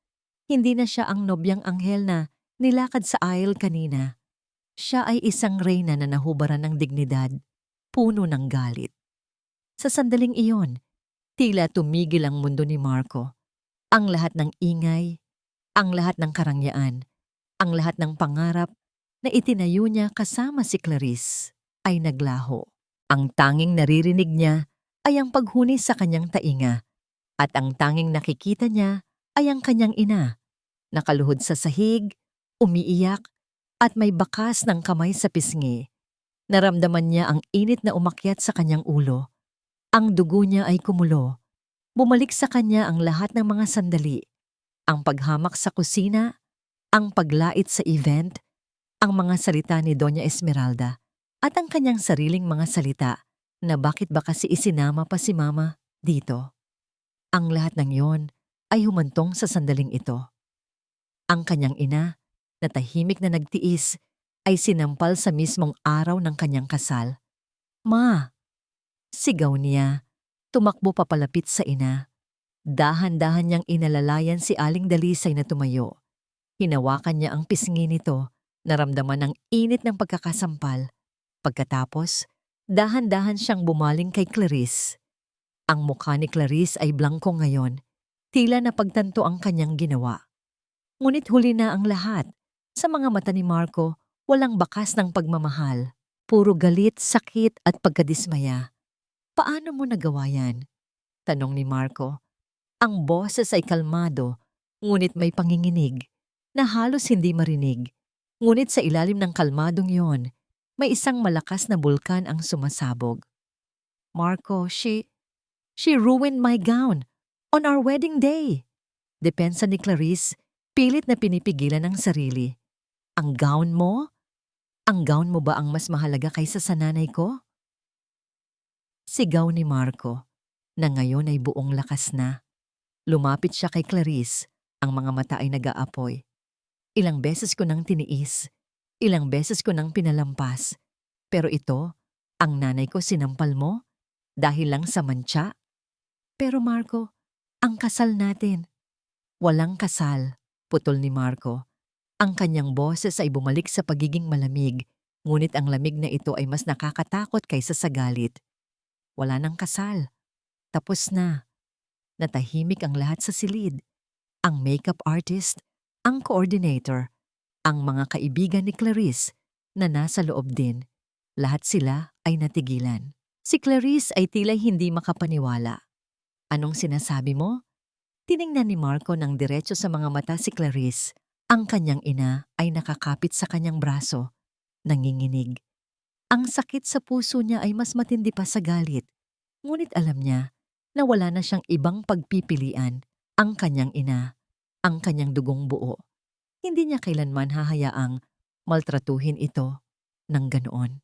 Hindi na siya ang nobyang anghel na nilakad sa aisle kanina. Siya ay isang reyna na nahubaran ng dignidad, puno ng galit. Sa sandaling iyon, tila tumigil ang mundo ni Marco. Ang lahat ng ingay, ang lahat ng karangyaan, ang lahat ng pangarap na itinayo niya kasama si Clarice ay naglaho. Ang tanging naririnig niya ay ang paghuni sa kanyang tainga at ang tanging nakikita niya ay ang kanyang ina, nakaluhod sa sahig, umiiyak at may bakas ng kamay sa pisngi. Naramdaman niya ang init na umakyat sa kanyang ulo. Ang dugo niya ay kumulo. Bumalik sa kanya ang lahat ng mga sandali. Ang paghamak sa kusina, ang paglait sa event, ang mga salita ni Doña Esmeralda, at ang kanyang sariling mga salita na bakit ba kasi isinama pa si Mama dito. Ang lahat ng yon ay humantong sa sandaling ito. Ang kanyang ina, na tahimik na nagtiis, ay sinampal sa mismong araw ng kanyang kasal. Ma! Sigaw niya. Tumakbo papalapit sa ina. Dahan-dahan niyang inalalayan si Aling Dalisay na tumayo. Hinawakan niya ang pisngi nito, naramdaman ang init ng pagkakasampal. Pagkatapos, dahan-dahan siyang bumaling kay Clarice. Ang mukha ni Clarice ay blangko ngayon, tila napagtanto ang kanyang ginawa. Ngunit huli na ang lahat. Sa mga mata ni Marco, walang bakas ng pagmamahal. Puro galit, sakit at pagkadismaya. Paano mo nagawa yan? Tanong ni Marco. Ang boses ay kalmado, ngunit may panginginig, na halos hindi marinig. Ngunit sa ilalim ng kalmadong yon, may isang malakas na bulkan ang sumasabog. Marco, she ruined my gown on our wedding day. Depensa ni Clarice, pilit na pinipigilan ang sarili. Ang gown mo? Ang gown mo ba ang mas mahalaga kaysa sa nanay ko? Sigaw ni Marco, na ngayon ay buong lakas na. Lumapit siya kay Clarice, ang mga mata ay nag-aapoy. Ilang beses ko nang tiniis, ilang beses ko nang pinalampas. Pero ito, ang nanay ko sinampal mo, dahil lang sa mantsa. Pero Marco, ang kasal natin. Walang kasal, putol ni Marco. Ang kanyang boses ay bumalik sa pagiging malamig, ngunit ang lamig na ito ay mas nakakatakot kaysa sa galit. Wala nang kasal. Tapos na. Natahimik ang lahat sa silid. Ang makeup artist, ang coordinator, ang mga kaibigan ni Clarice na nasa loob din. Lahat sila ay natigilan. Si Clarice ay tila hindi makapaniwala. Anong sinasabi mo? Tiningnan ni Marco ng diretso sa mga mata si Clarice. Ang kanyang ina ay nakakapit sa kanyang braso, nanginginig. Ang sakit sa puso niya ay mas matindi pa sa galit. Ngunit alam niya na wala na siyang ibang pagpipilian. Ang kanyang ina, ang kanyang dugong buo. Hindi niya kailanman hahayaang maltratuhin ito ng ganoon.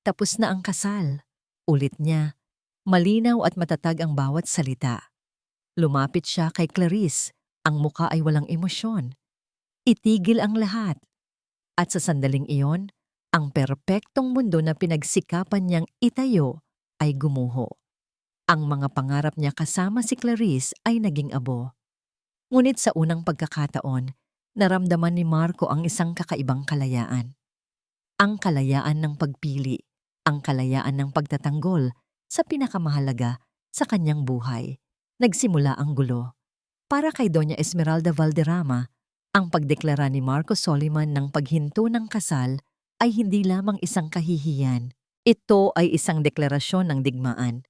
Tapos na ang kasal. Ulit niya. Malinaw at matatag ang bawat salita. Lumapit siya kay Clarice. Ang muka ay walang emosyon. Itigil ang lahat. At sa sandaling iyon, ang perpektong mundo na pinagsikapan niyang itayo ay gumuho. Ang mga pangarap niya kasama si Clarice ay naging abo. Ngunit sa unang pagkakataon, naramdaman ni Marco ang isang kakaibang kalayaan. Ang kalayaan ng pagpili, ang kalayaan ng pagtatanggol sa pinakamahalaga sa kanyang buhay. Nagsimula ang gulo. Para kay Doña Esmeralda Valderrama, ang pagdeklara ni Marco Soliman ng paghinto ng kasal ay hindi lamang isang kahihiyan. Ito ay isang deklarasyon ng digmaan.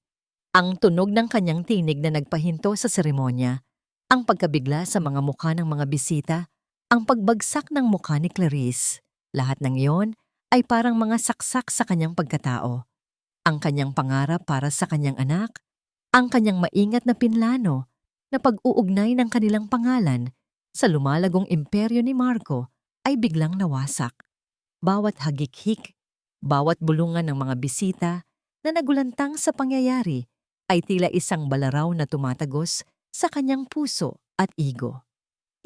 Ang tunog ng kanyang tinig na nagpahinto sa seremonya, ang pagkabigla sa mga mukha ng mga bisita, ang pagbagsak ng mukha ni Clarice, lahat ng iyon ay parang mga saksak sa kanyang pagkatao. Ang kanyang pangarap para sa kanyang anak, ang kanyang maingat na pinlano na pag-uugnay ng kanilang pangalan sa lumalagong imperyo ni Marco ay biglang nawasak. Bawat hagik-hik, bawat bulungan ng mga bisita na nagulantang sa pangyayari ay tila isang balaraw na tumatagos sa kanyang puso at ego.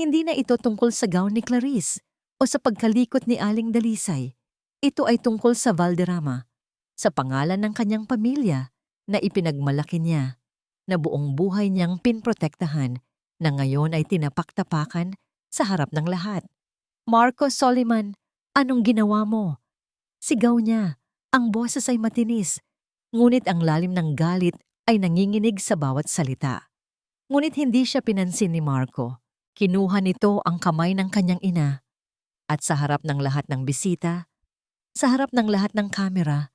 Hindi na ito tungkol sa gown ni Clarice o sa pagkalikot ni Aling Dalisay. Ito ay tungkol sa Valderrama, sa pangalan ng kanyang pamilya na ipinagmalaki niya, na buong buhay niyang pinprotektahan, na ngayon ay tinapak-tapakan sa harap ng lahat. Marco Soliman, anong ginawa mo? Sigaw niya, ang boses ay matinis, ngunit ang lalim ng galit ay nanginginig sa bawat salita. Ngunit hindi siya pinansin ni Marco. Kinuha nito ang kamay ng kanyang ina. At sa harap ng lahat ng bisita, sa harap ng lahat ng kamera,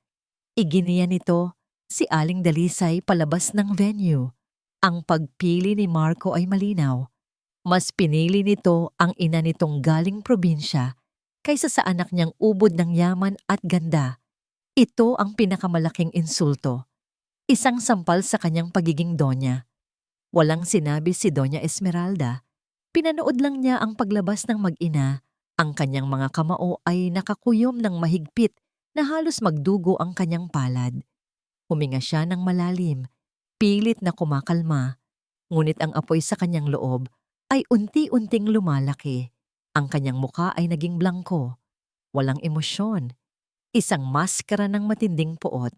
iginiya nito si Aling Dalisay palabas ng venue. Ang pagpili ni Marco ay malinaw. Mas pinili nito ang ina nitong galing probinsya kaysa sa anak niyang ubod ng yaman at ganda. Ito ang pinakamalaking insulto. Isang sampal sa kanyang pagiging donya. Walang sinabi si Doña Esmeralda. Pinanood lang niya ang paglabas ng mag-ina. Ang kanyang mga kamao ay nakakuyom ng mahigpit na halos magdugo ang kanyang palad. Huminga siya ng malalim, pilit na kumakalma. Ngunit ang apoy sa kanyang loob ay unti-unting lumalaki. Ang kanyang muka ay naging blangko. Walang emosyon. Isang maskara ng matinding poot.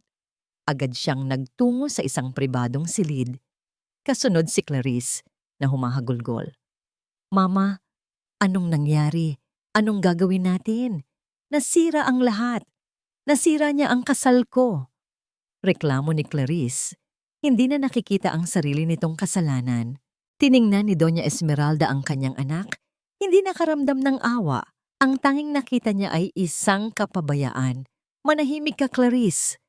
Agad siyang nagtungo sa isang pribadong silid. Kasunod si Clarice na humahagulgol. Mama, anong nangyari? Anong gagawin natin? Nasira ang lahat. Nasira niya ang kasal ko. Reklamo ni Clarice. Hindi na nakikita ang sarili nitong kasalanan. Tiningnan ni Doña Esmeralda ang kanyang anak. Hindi nakaramdam ng awa. Ang tanging nakita niya ay isang kapabayaan. Manahimik ka, Clarice.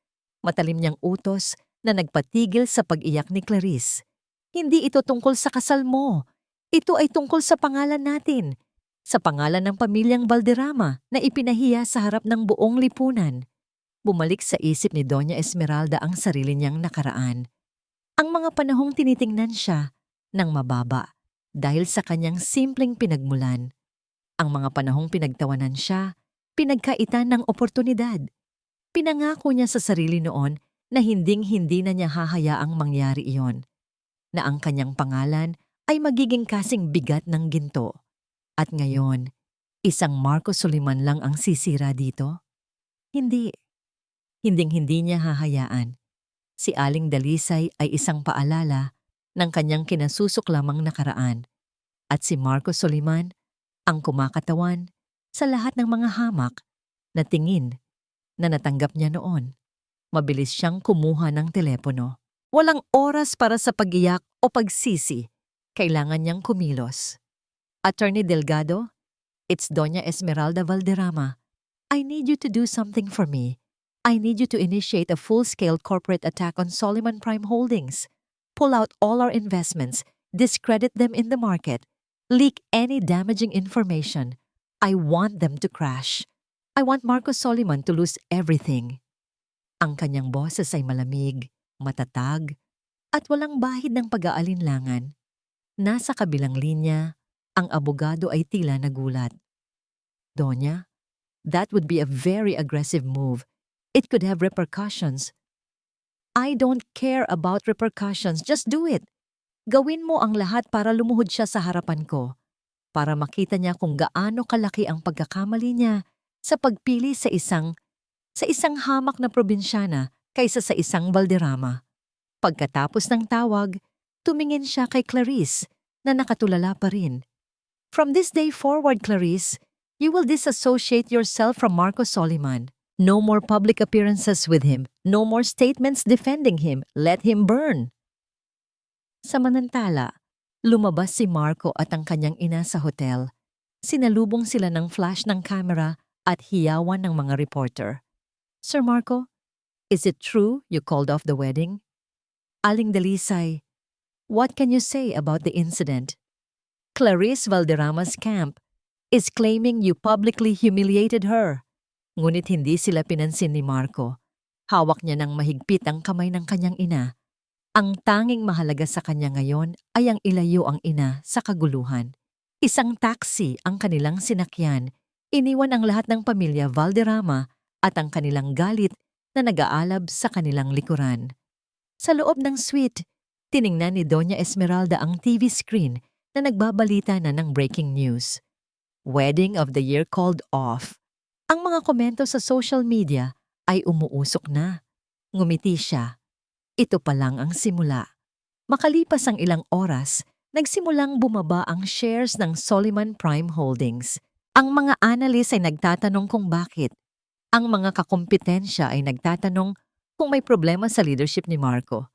Matalim niyang utos na nagpatigil sa pag-iyak ni Clarice. Hindi ito tungkol sa kasal mo. Ito ay tungkol sa pangalan natin. Sa pangalan ng pamilyang Valderrama na ipinahiya sa harap ng buong lipunan. Bumalik sa isip ni Doña Esmeralda ang sarili niyang nakaraan. Ang mga panahong tinitingnan siya ng mababa dahil sa kanyang simpleng pinagmulan. Ang mga panahong pinagtawanan siya, pinagkaitan ng oportunidad. Pinangako niya sa sarili noon na hinding-hindi na niya hahayaang mangyari iyon. Na ang kanyang pangalan ay magiging kasing bigat ng ginto. At ngayon, isang Marcos Soliman lang ang sisira dito? Hindi. Hinding-hindi niya hahayaan. Si Aling Dalisay ay isang paalala ng kanyang kinasusok lamang nakaraan. At si Marcos Soliman ang kumakatawan sa lahat ng mga hamak na tingin na natanggap niya noon. Mabilis siyang kumuha ng telepono. Walang oras para sa pag-iyak o pagsisi. Kailangan niyang kumilos. Attorney Delgado, it's Doña Esmeralda Valderrama. I need you to do something for me. I need you to initiate a full-scale corporate attack on Soliman Prime Holdings. Pull out all our investments, discredit them in the market, leak any damaging information. I want them to crash. I want Marcos Soliman to lose everything. Ang kanyang boses ay malamig, matatag, at walang bahid ng pag-aalinlangan. Nasa kabilang linya, ang abogado ay tila nagulat. Doña, that would be a very aggressive move. It could have repercussions. I don't care about repercussions. Just do it. Gawin mo ang lahat para lumuhod siya sa harapan ko. Para makita niya kung gaano kalaki ang pagkakamali niya sa pagpili sa isang hamak na probinsyana kaysa sa isang Valderrama. Pagkatapos ng tawag, tumingin siya kay Clarice na nakatulala pa rin. From this day forward, Clarice, you will disassociate yourself from Marcos Soliman. No more public appearances with him. No more statements defending him. Let him burn. Samantala, lumabas si Marco at ang kanyang ina sa hotel. Sinalubong sila ng flash ng camera at hiyawan ng mga reporter. Sir Marco, is it true you called off the wedding? Aling Dalisay, what can you say about the incident? Clarice Valderrama's camp is claiming you publicly humiliated her. Ngunit hindi sila pinansin ni Marco. Hawak niya ng mahigpit ang kamay ng kanyang ina. Ang tanging mahalaga sa kanya ngayon ay ang ilayo ang ina sa kaguluhan. Isang taxi ang kanilang sinakyan. Iniwan ang lahat ng pamilya Valderrama at ang kanilang galit na nag-aalab sa kanilang likuran. Sa loob ng suite, tiningnan ni Doña Esmeralda ang TV screen na nagbabalita na ng breaking news. Wedding of the year called off. Ang mga komento sa social media ay umuusok na. Ngumiti siya. Ito pa lang ang simula. Makalipas ang ilang oras, nagsimulang bumaba ang shares ng Soliman Prime Holdings. Ang mga analyst ay nagtatanong kung bakit. Ang mga kakompetensya ay nagtatanong kung may problema sa leadership ni Marco.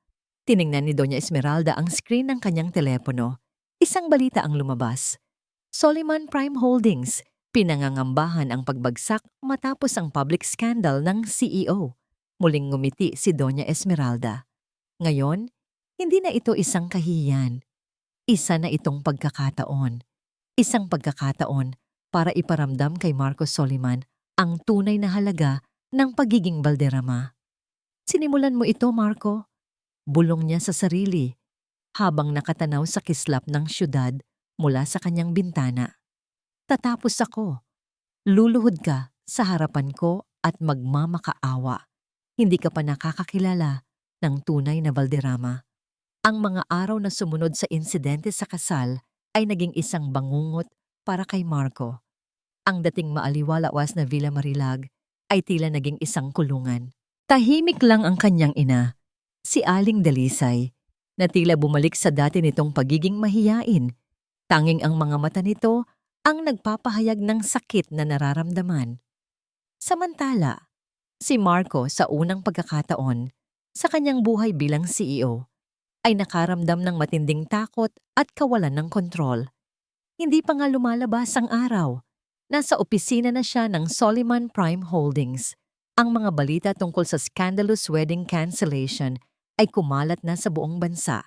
Tiningnan ni Doña Esmeralda ang screen ng kanyang telepono. Isang balita ang lumabas. Soliman Prime Holdings, pinangangambahan ang pagbagsak matapos ang public scandal ng CEO. Muling ngumiti si Doña Esmeralda. Ngayon, hindi na ito isang kahihiyan. Isa na itong pagkakataon. Isang pagkakataon para iparamdam kay Marcos Soliman ang tunay na halaga ng pagiging Valderrama. Sinimulan mo ito, Marco. Bulong niya sa sarili habang nakatanaw sa kislap ng syudad mula sa kanyang bintana. Tatapos ako. Luluhod ka sa harapan ko at magmamakaawa. Hindi ka pa nakakakilala ng tunay na Valderrama. Ang mga araw na sumunod sa insidente sa kasal ay naging isang bangungot para kay Marco. Ang dating maaliwalawas na Villa Marilag ay tila naging isang kulungan. Tahimik lang ang kanyang ina, si Aling Dalisay, na tila bumalik sa dati nitong pagiging mahiyain. Tanging ang mga mata nito ang nagpapahayag ng sakit na nararamdaman. Samantala, si Marco sa unang pagkakataon sa kanyang buhay bilang CEO ay nakaramdam ng matinding takot at kawalan ng kontrol. Hindi pa nga lumalabas ang araw. Nasa opisina na siya ng Soliman Prime Holdings. Ang mga balita tungkol sa scandalous wedding cancellation ay kumalat na sa buong bansa.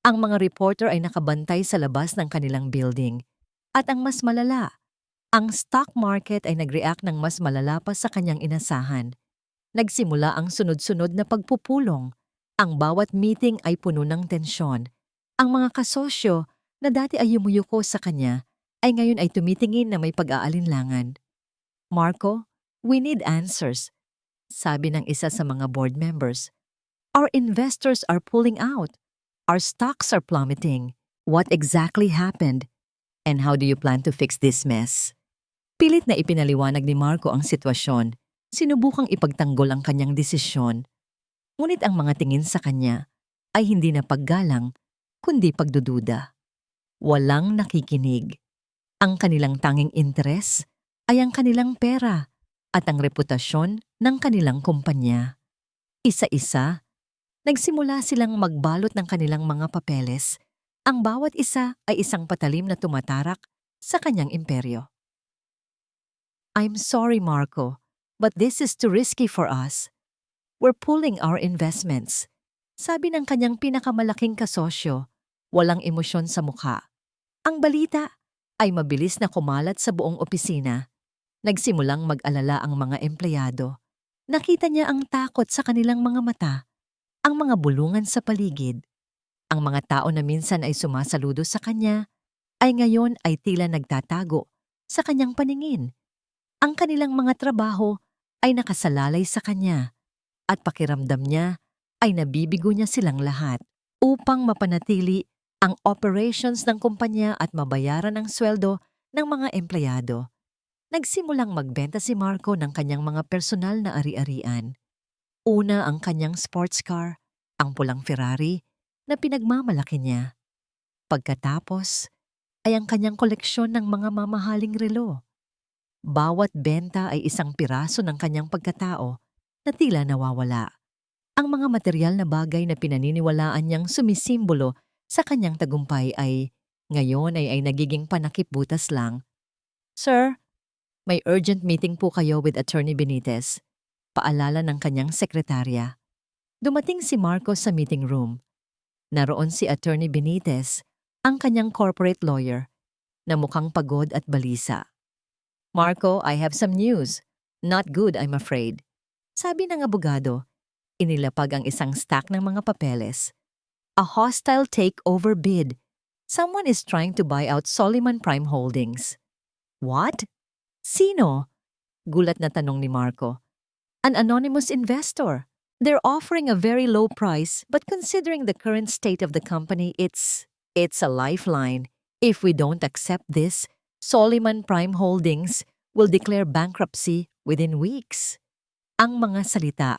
Ang mga reporter ay nakabantay sa labas ng kanilang building. At ang mas malala, ang stock market ay nag-react ng mas malala pa sa kanyang inasahan. Nagsimula ang sunod-sunod na pagpupulong. Ang bawat meeting ay puno ng tensyon. Ang mga kasosyo na dati ay yumuyuko sa kanya ay ngayon ay tumitingin na may pag-aalinlangan. Marco, we need answers, sabi ng isa sa mga board members. Our investors are pulling out. Our stocks are plummeting. What exactly happened? And how do you plan to fix this mess? Pilit na ipinaliwanag ni Marco ang sitwasyon. Sinubukang ipagtanggol ang kanyang desisyon. Ngunit ang mga tingin sa kanya ay hindi na paggalang, kundi pagdududa. Walang nakikinig. Ang kanilang tanging interes ay ang kanilang pera at ang reputasyon ng kanilang kumpanya. Isa-isa, nagsimula silang magbalot ng kanilang mga papeles. Ang bawat isa ay isang patalim na tumatarak sa kanyang imperyo. I'm sorry, Marco, but this is too risky for us. We're pulling our investments. Sabi ng kanyang pinakamalaking kasosyo, walang emosyon sa mukha. Ang balita ay mabilis na kumalat sa buong opisina. Nagsimulang mag-alala ang mga empleyado. Nakita niya ang takot sa kanilang mga mata, ang mga bulungan sa paligid. Ang mga tao na minsan ay sumasaludo sa kanya, ay ngayon ay tila nagtatago sa kanyang paningin. Ang kanilang mga trabaho ay nakasalalay sa kanya at pakiramdam niya ay nabibigo niya silang lahat upang mapanatili ang operations ng kumpanya at mabayaran ang sweldo ng mga empleyado. Nagsimulang magbenta si Marco ng kanyang mga personal na ari-arian. Una ang kanyang sports car, ang pulang Ferrari na pinagmamalaki niya. Pagkatapos ay ang kanyang koleksyon ng mga mamahaling relo. Bawat benta ay isang piraso ng kanyang pagkatao na tila nawawala. Ang mga material na bagay na pinaniniwalaan niyang sumisimbolo sa kanyang tagumpay ay ngayon ay nagiging panakip-butas lang. Sir, may urgent meeting po kayo with Attorney Benitez. Paalala ng kanyang sekretarya. Dumating si Marco sa meeting room. Naroon si Attorney Benitez, ang kanyang corporate lawyer, na mukhang pagod at balisa. Marco, I have some news. Not good, I'm afraid. Sabi ng abogado, inilapag ang isang stack ng mga papeles. A hostile takeover bid. Someone is trying to buy out Soliman Prime Holdings. What? Sino? Gulat na tanong ni Marco. An anonymous investor. They're offering a very low price, but considering the current state of the company, it's a lifeline. If we don't accept this, Soliman Prime Holdings will declare bankruptcy within weeks. Ang mga salita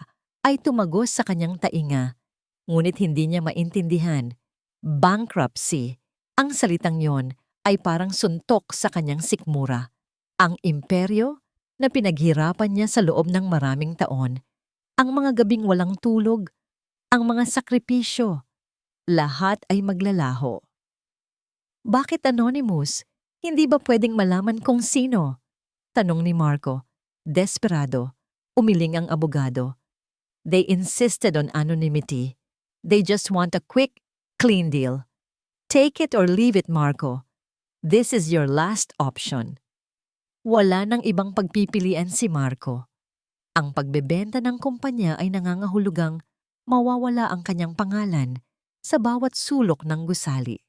ay tumagos sa kanyang tainga, ngunit hindi niya maintindihan. Bankruptcy. Ang salitang yon ay parang suntok sa kanyang sikmura. Ang imperyo na pinaghirapan niya sa loob ng maraming taon. Ang mga gabing walang tulog, ang mga sakripisyo, lahat ay maglalaho. Bakit anonymous? Hindi ba pwedeng malaman kung sino? Tanong ni Marco. Desperado, umiling ang abogado. They insisted on anonymity. They just want a quick, clean deal. Take it or leave it, Marco. This is your last option. Wala nang ibang pagpipilian si Marco. Ang pagbebenta ng kumpanya ay nangangahulugang mawawala ang kanyang pangalan sa bawat sulok ng gusali.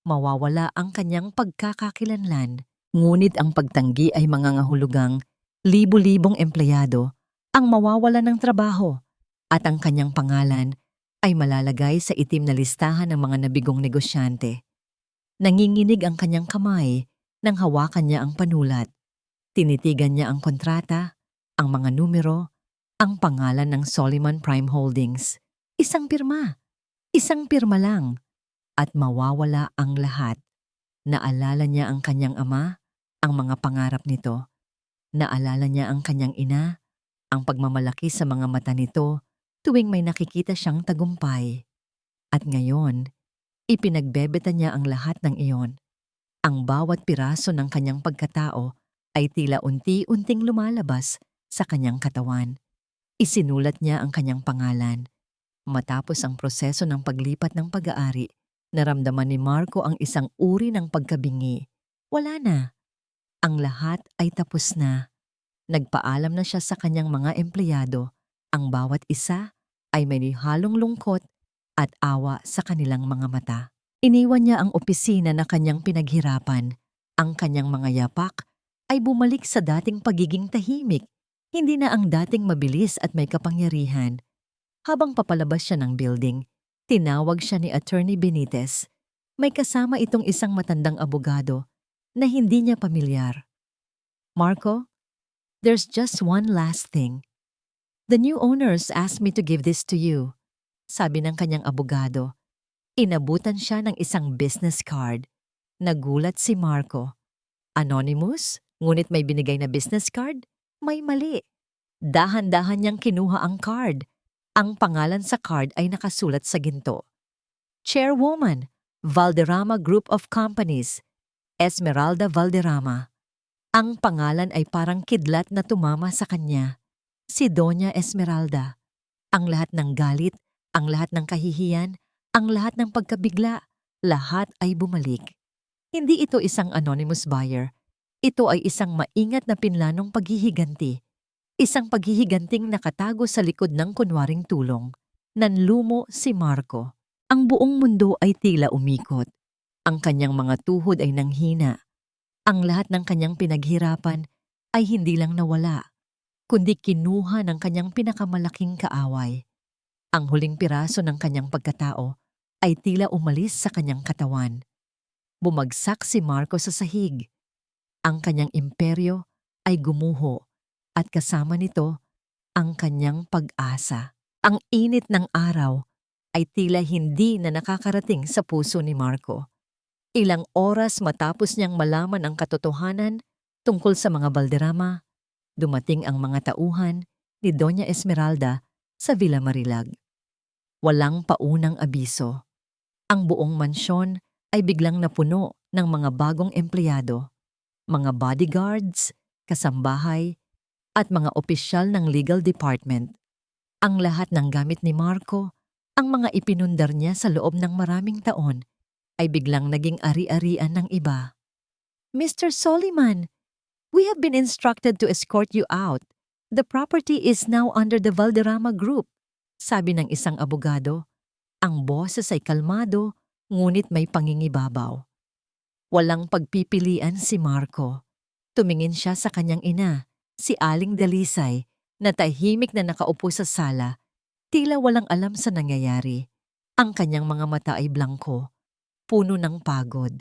Mawawala ang kanyang pagkakakilanlan, ngunit ang pagtanggi ay mangangahulugang libu-libong empleyado ang mawawala ng trabaho at ang kanyang pangalan ay malalagay sa itim na listahan ng mga nabigong negosyante. Nanginginig ang kanyang kamay nang hawakan niya ang panulat. Tinitigan niya ang kontrata, ang mga numero, Ang pangalan ng Soliman Prime Holdings. Isang pirma. Isang pirma lang. At mawawala ang lahat. Naalala niya ang kanyang ama, ang mga pangarap nito. Naalala niya ang kanyang ina, ang pagmamalaki sa mga mata nito tuwing may nakikita siyang tagumpay. At ngayon, ipinagbebeta niya ang lahat ng iyon. Ang bawat piraso ng kanyang pagkatao ay tila unti-unting lumalabas sa kanyang katawan. Isinulat niya ang kanyang pangalan. Matapos ang proseso ng paglipat ng pag-aari, naramdaman ni Marco ang isang uri ng pagkabingi. Wala na. Ang lahat ay tapos na. Nagpaalam na siya sa kanyang mga empleyado. Ang bawat isa ay may halong lungkot at awa sa kanilang mga mata. Iniwan niya ang opisina na kanyang pinaghirapan. Ang kanyang mga yapak ay bumalik sa dating pagiging tahimik. Hindi na ang dating mabilis at may kapangyarihan. Habang papalabas siya ng building, tinawag siya ni Attorney Benitez. May kasama itong isang matandang abogado na hindi niya pamilyar. Marco, there's just one last thing. The new owners asked me to give this to you, sabi ng kanyang abogado. Inabutan siya ng isang business card. Nagulat si Marco. Anonymous? Ngunit may binigay na business card? May mali. Dahan-dahan niyang kinuha ang card. Ang pangalan sa card ay nakasulat sa ginto. Chairwoman, Valderrama Group of Companies, Esmeralda Valderrama. Ang pangalan ay parang kidlat na tumama sa kanya. Si Doña Esmeralda. Ang lahat ng galit, ang lahat ng kahihiyan, ang lahat ng pagkabigla, lahat ay bumalik. Hindi ito isang anonymous buyer. Ito ay isang maingat na pinlanong paghihiganti. Isang paghihiganting nakatago sa likod ng kunwaring tulong. Nanlumo si Marco. Ang buong mundo ay tila umikot. Ang kanyang mga tuhod ay nanghina. Ang lahat ng kanyang pinaghirapan ay hindi lang nawala, kundi kinuha ng kanyang pinakamalaking kaaway. Ang huling piraso ng kanyang pagkatao ay tila umalis sa kanyang katawan. Bumagsak si Marco sa sahig. Ang kanyang imperyo ay gumuho at kasama nito ang kanyang pag-asa. Ang init ng araw ay tila hindi na nakakarating sa puso ni Marco. Ilang oras matapos niyang malaman ang katotohanan tungkol sa mga Valderrama, dumating ang mga tauhan ni Doña Esmeralda sa Villa Marilag. Walang paunang abiso. Ang buong mansyon ay biglang napuno ng mga bagong empleyado, mga bodyguards, kasambahay, at mga opisyal ng legal department. Ang lahat ng gamit ni Marco, ang mga ipinundar niya sa loob ng maraming taon, ay biglang naging ari-arian ng iba. Mr. Soliman, we have been instructed to escort you out. The property is now under the Valderrama Group, sabi ng isang abogado. Ang boses ay kalmado, ngunit may pangingibabaw. Walang pagpipilian si Marco. Tumingin siya sa kanyang ina, si Aling Dalisay, na tahimik na nakaupo sa sala, tila walang alam sa nangyayari. Ang kanyang mga mata ay blangko, puno ng pagod.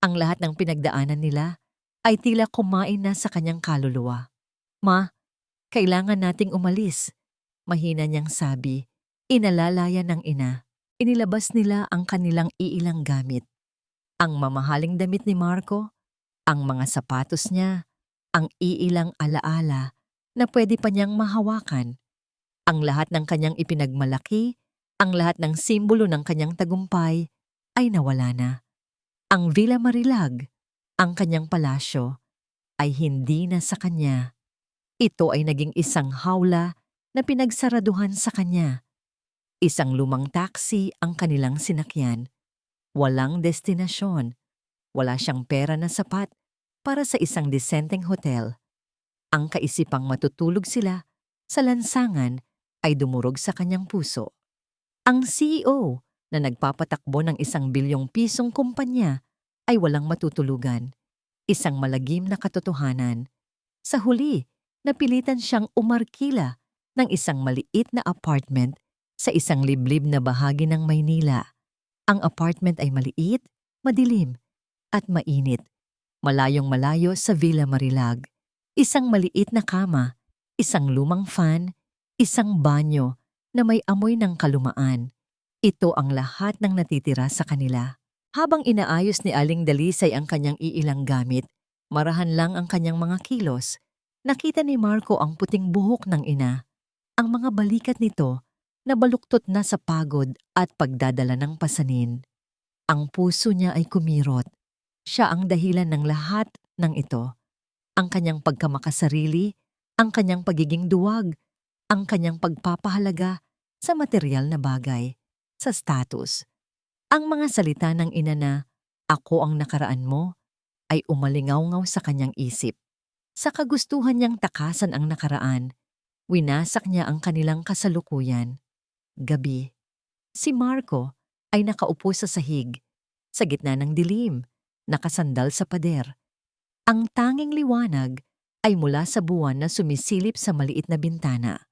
Ang lahat ng pinagdaanan nila ay tila kumain na sa kanyang kaluluwa. Ma, kailangan nating umalis, mahina niyang sabi. Inalalaya ng ina. Inilabas nila ang kanilang iilang gamit. Ang mamahaling damit ni Marco, ang mga sapatos niya, ang iilang alaala na pwede pa niyang mahawakan. Ang lahat ng kanyang ipinagmalaki, ang lahat ng simbolo ng kanyang tagumpay ay nawala na. Ang Villa Marilag, ang kanyang palasyo, ay hindi na sa kanya. Ito ay naging isang hawla na pinagsaraduhan sa kanya. Isang lumang taxi ang kanilang sinakyan. Walang destinasyon. Wala siyang pera na sapat para sa isang disenteng hotel. Ang kaisipang matutulog sila sa lansangan ay dumurog sa kanyang puso. Ang CEO na nagpapatakbo ng ₱1 bilyon kumpanya ay walang matutulugan. Isang malagim na katotohanan. Sa huli, napilitan siyang umarkila ng isang maliit na apartment sa isang liblib na bahagi ng Maynila. Ang apartment ay maliit, madilim, at mainit. Malayong-malayo sa Villa Marilag. Isang maliit na kama, isang lumang fan, Isang banyo na may amoy ng kalumaan. Ito ang lahat ng natitira sa kanila. Habang inaayos ni Aling Dalisay ang kanyang iilang gamit, marahan lang ang kanyang mga kilos. Nakita ni Marco ang puting buhok ng ina. Ang mga balikat nito nabaluktot na sa pagod at pagdadala ng pasanin. Ang puso niya ay kumirot. Siya ang dahilan ng lahat ng ito. Ang kanyang pagkamakasarili, ang kanyang pagiging duwag, ang kanyang pagpapahalaga sa material na bagay, sa status. Ang mga salita ng ina na, "Ako ang nakaraan mo," ay umalingaw-ngaw sa kanyang isip. Sa kagustuhan niyang takasan ang nakaraan, winasak niya ang kanilang kasalukuyan. Gabi. Si Marco ay nakaupo sa sahig, sa gitna ng dilim, nakasandal sa pader. Ang tanging liwanag ay mula sa buwan na sumisilip sa maliit na bintana.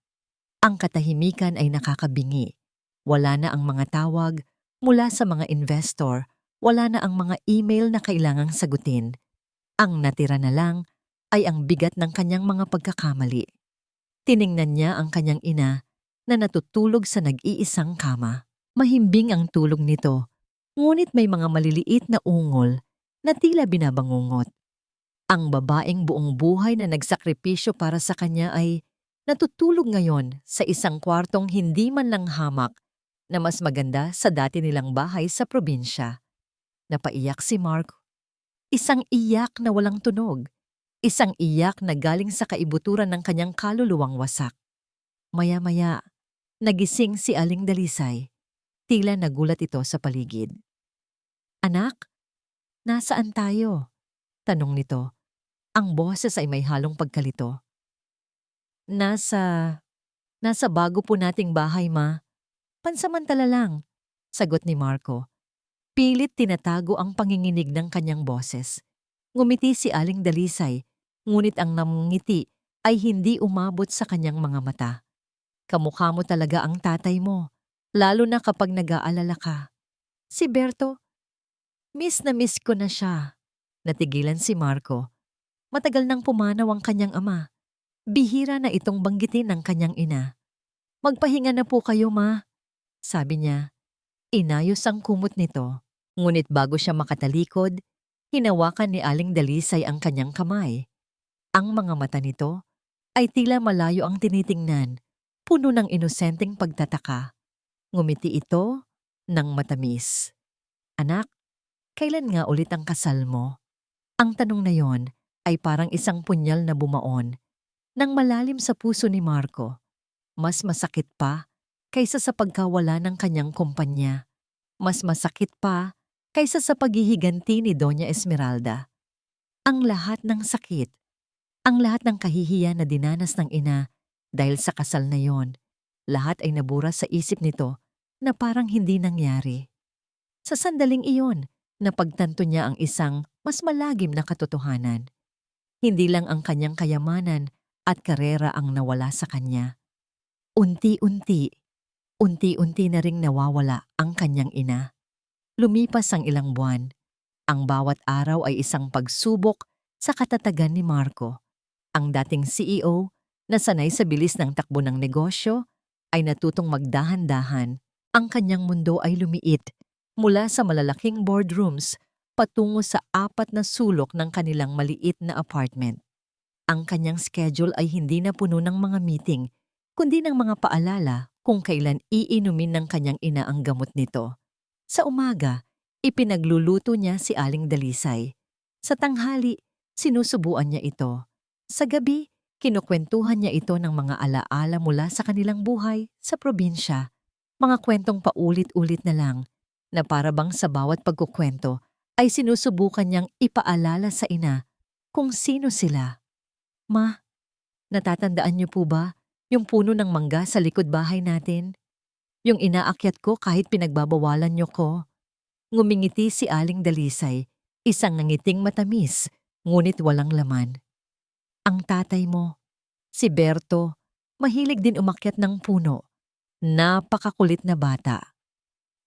Ang katahimikan ay nakakabingi. Wala na ang mga tawag mula sa mga investor, wala na ang mga email na kailangang sagutin. Ang natira na lang ay ang bigat ng kanyang mga pagkakamali. Tiningnan niya ang kanyang ina na natutulog sa nag-iisang kama. Mahimbing ang tulog nito, ngunit may mga maliliit na ungol na tila binabangungot. Ang babaeng buong buhay na nagsakripisyo para sa kanya ay natutulog ngayon sa isang kwartong hindi man lang hamak na mas maganda sa dati nilang bahay sa probinsya. Napaiyak si Mark. Isang iyak na walang tunog. Isang iyak na galing sa kaibuturan ng kanyang kaluluwang wasak. Maya-maya, nagising si Aling Dalisay. Tila nagulat ito sa paligid. "Anak, nasaan tayo?" tanong nito. Ang boses ay may halong pagkalito. Nasa bago po nating bahay, ma. Pansamantala lang," sagot ni Marco. Pilit tinatago ang panginginig ng kanyang boses. Ngumiti si Aling Dalisay, ngunit ang namngiti ay hindi umabot sa kanyang mga mata. "Kamukha mo talaga ang tatay mo, lalo na kapag nag-aalala ka." "Si Berto, miss na miss ko na siya." Natigilan si Marco. Matagal nang pumanaw ang kanyang ama. Bihira na itong banggitin ng kanyang ina. "Magpahinga na po kayo, ma," sabi niya. Inayos ang kumot nito. Ngunit bago siya makatalikod, hinawakan ni Aling Dalisay ang kanyang kamay. Ang mga mata nito ay tila malayo ang tinitingnan, puno ng inosenteng pagtataka. Ngumiti ito ng matamis. "Anak, kailan nga ulit ang kasal mo?" Ang tanong na yon ay parang isang punyal na bumaon nang malalim sa puso ni Marco. Mas masakit pa kaysa sa pagkawala ng kanyang kumpanya. Mas masakit pa kaysa sa paghihiganti ni Doña Esmeralda. Ang lahat ng sakit, ang lahat ng kahihiyan na dinanas ng ina dahil sa kasal na yon, lahat ay nabura sa isip nito na parang hindi nangyari. Sa sandaling iyon, napagtanto niya ang isang mas malagim na katotohanan. Hindi lang ang kanyang kayamanan at karera ang nawala sa kanya. Unti-unti na ring nawawala ang kanyang ina. Lumipas ang ilang buwan. Ang bawat araw ay isang pagsubok sa katatagan ni Marco. Ang dating CEO na sanay sa bilis ng takbo ng negosyo ay natutong magdahan-dahan. Ang kanyang mundo ay lumiit mula sa malalaking boardrooms patungo sa 4 na sulok ng kanilang maliit na apartment. Ang kanyang schedule ay hindi na puno ng mga meeting, kundi ng mga paalala kung kailan iinumin ng kanyang ina ang gamot nito. Sa umaga, ipinagluluto niya si Aling Dalisay. Sa tanghali, sinusubuan niya ito. Sa gabi, kinukwentuhan niya ito ng mga alaala mula sa kanilang buhay sa probinsya. Mga kwentong paulit-ulit na lang na para bang sa bawat pagkukwento ay sinusubukan niyang ipaalala sa ina kung sino sila. "Ma, natatandaan niyo po ba yung puno ng mangga sa likod bahay natin? Yung inaakyat ko kahit pinagbabawalan niyo ko." Ngumingiti si Aling Dalisay, isang nangiting matamis, ngunit walang laman. "Ang tatay mo, si Berto, mahilig din umakyat ng puno. Napakakulit na bata."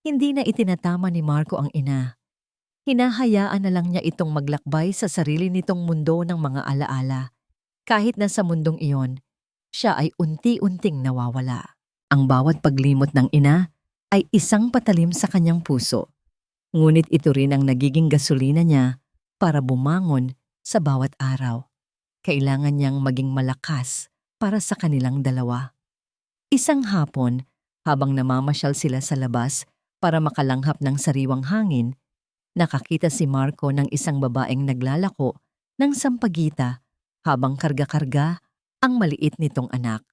Hindi na itinatama ni Marco ang ina. Hinahayaan na lang niya itong maglakbay sa sarili nitong mundo ng mga alaala. Kahit na sa mundong iyon, siya ay unti-unting nawawala. Ang bawat paglimot ng ina ay isang patalim sa kanyang puso. Ngunit ito rin ang nagiging gasolina niya para bumangon sa bawat araw. Kailangan niyang maging malakas para sa kanilang dalawa. Isang hapon, habang namamasyal sila sa labas para makalanghap ng sariwang hangin, nakakita si Marco ng isang babaeng naglalako ng sampagita habang karga-karga ang maliit nitong anak.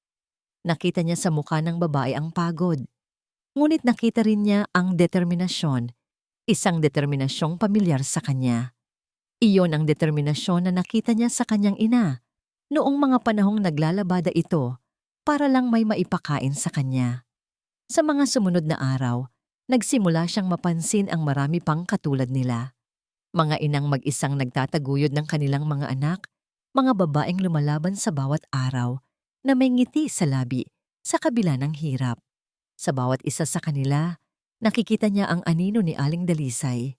Nakita niya sa mukha ng babae ang pagod. Ngunit nakita rin niya ang determinasyon, isang determinasyong pamilyar sa kanya. Iyon ang determinasyon na nakita niya sa kanyang ina noong mga panahong naglalabada ito para lang may maipakain sa kanya. Sa mga sumunod na araw, nagsimula siyang mapansin ang marami pang katulad nila. Mga inang mag-isang nagtataguyod ng kanilang mga anak, mga babaeng lumalaban sa bawat araw na may ngiti sa labi sa kabila ng hirap. Sa bawat isa sa kanila, nakikita niya ang anino ni Aling Dalisay.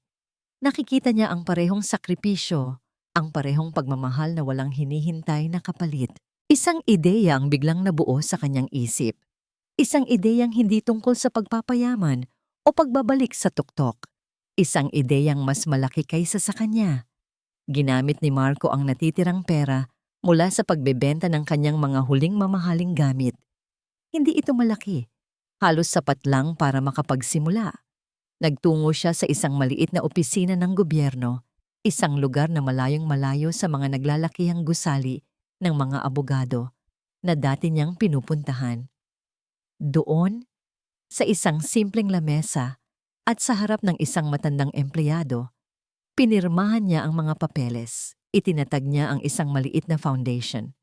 Nakikita niya ang parehong sakripisyo, ang parehong pagmamahal na walang hinihintay na kapalit. Isang ideya ang biglang nabuo sa kanyang isip. Isang ideyang hindi tungkol sa pagpapayaman o pagbabalik sa tuktok. Isang ideyang mas malaki kaysa sa kanya. Ginamit ni Marco ang natitirang pera mula sa pagbebenta ng kanyang mga huling mamahaling gamit. Hindi ito malaki. Halos sapat lang para makapagsimula. Nagtungo siya sa isang maliit na opisina ng gobyerno, isang lugar na malayong-malayo sa mga naglalakihang gusali ng mga abogado na dati niyang pinupuntahan. Doon, sa isang simpleng lamesa at sa harap ng isang matandang empleyado, pinirmahan niya ang mga papeles. Itinatag niya ang isang maliit na foundation.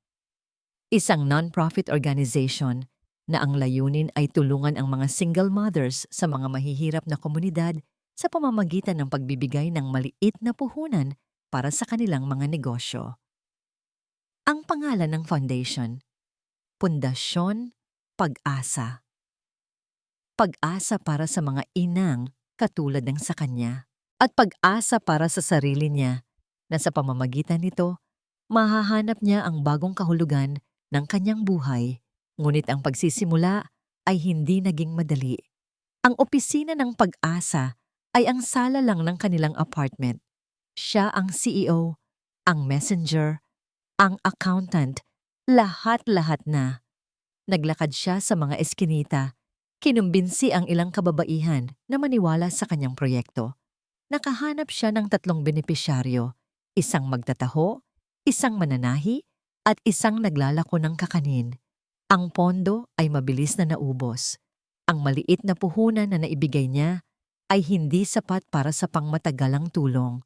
Isang non-profit organization na ang layunin ay tulungan ang mga single mothers sa mga mahihirap na komunidad sa pamamagitan ng pagbibigay ng maliit na puhunan para sa kanilang mga negosyo. Ang pangalan ng foundation, Pundasyon Pag-asa. Pag-asa para sa mga inang katulad ng sa kanya at pag-asa para sa sarili niya na sa pamamagitan nito, mahahanap niya ang bagong kahulugan ng kanyang buhay. Ngunit ang pagsisimula ay hindi naging madali. Ang opisina ng pag-asa ay ang sala lang ng kanilang apartment. Siya ang CEO, ang messenger, ang accountant, lahat-lahat na. Naglakad siya sa mga eskinita, kinumbinsi ang ilang kababaihan na maniwala sa kanyang proyekto. Nakahanap siya ng 3 benepisyaryo, isang magtataho, isang mananahi, at isang naglalako ng kakanin. Ang pondo ay mabilis na naubos. Ang maliit na puhunan na naibigay niya ay hindi sapat para sa pangmatagalang tulong.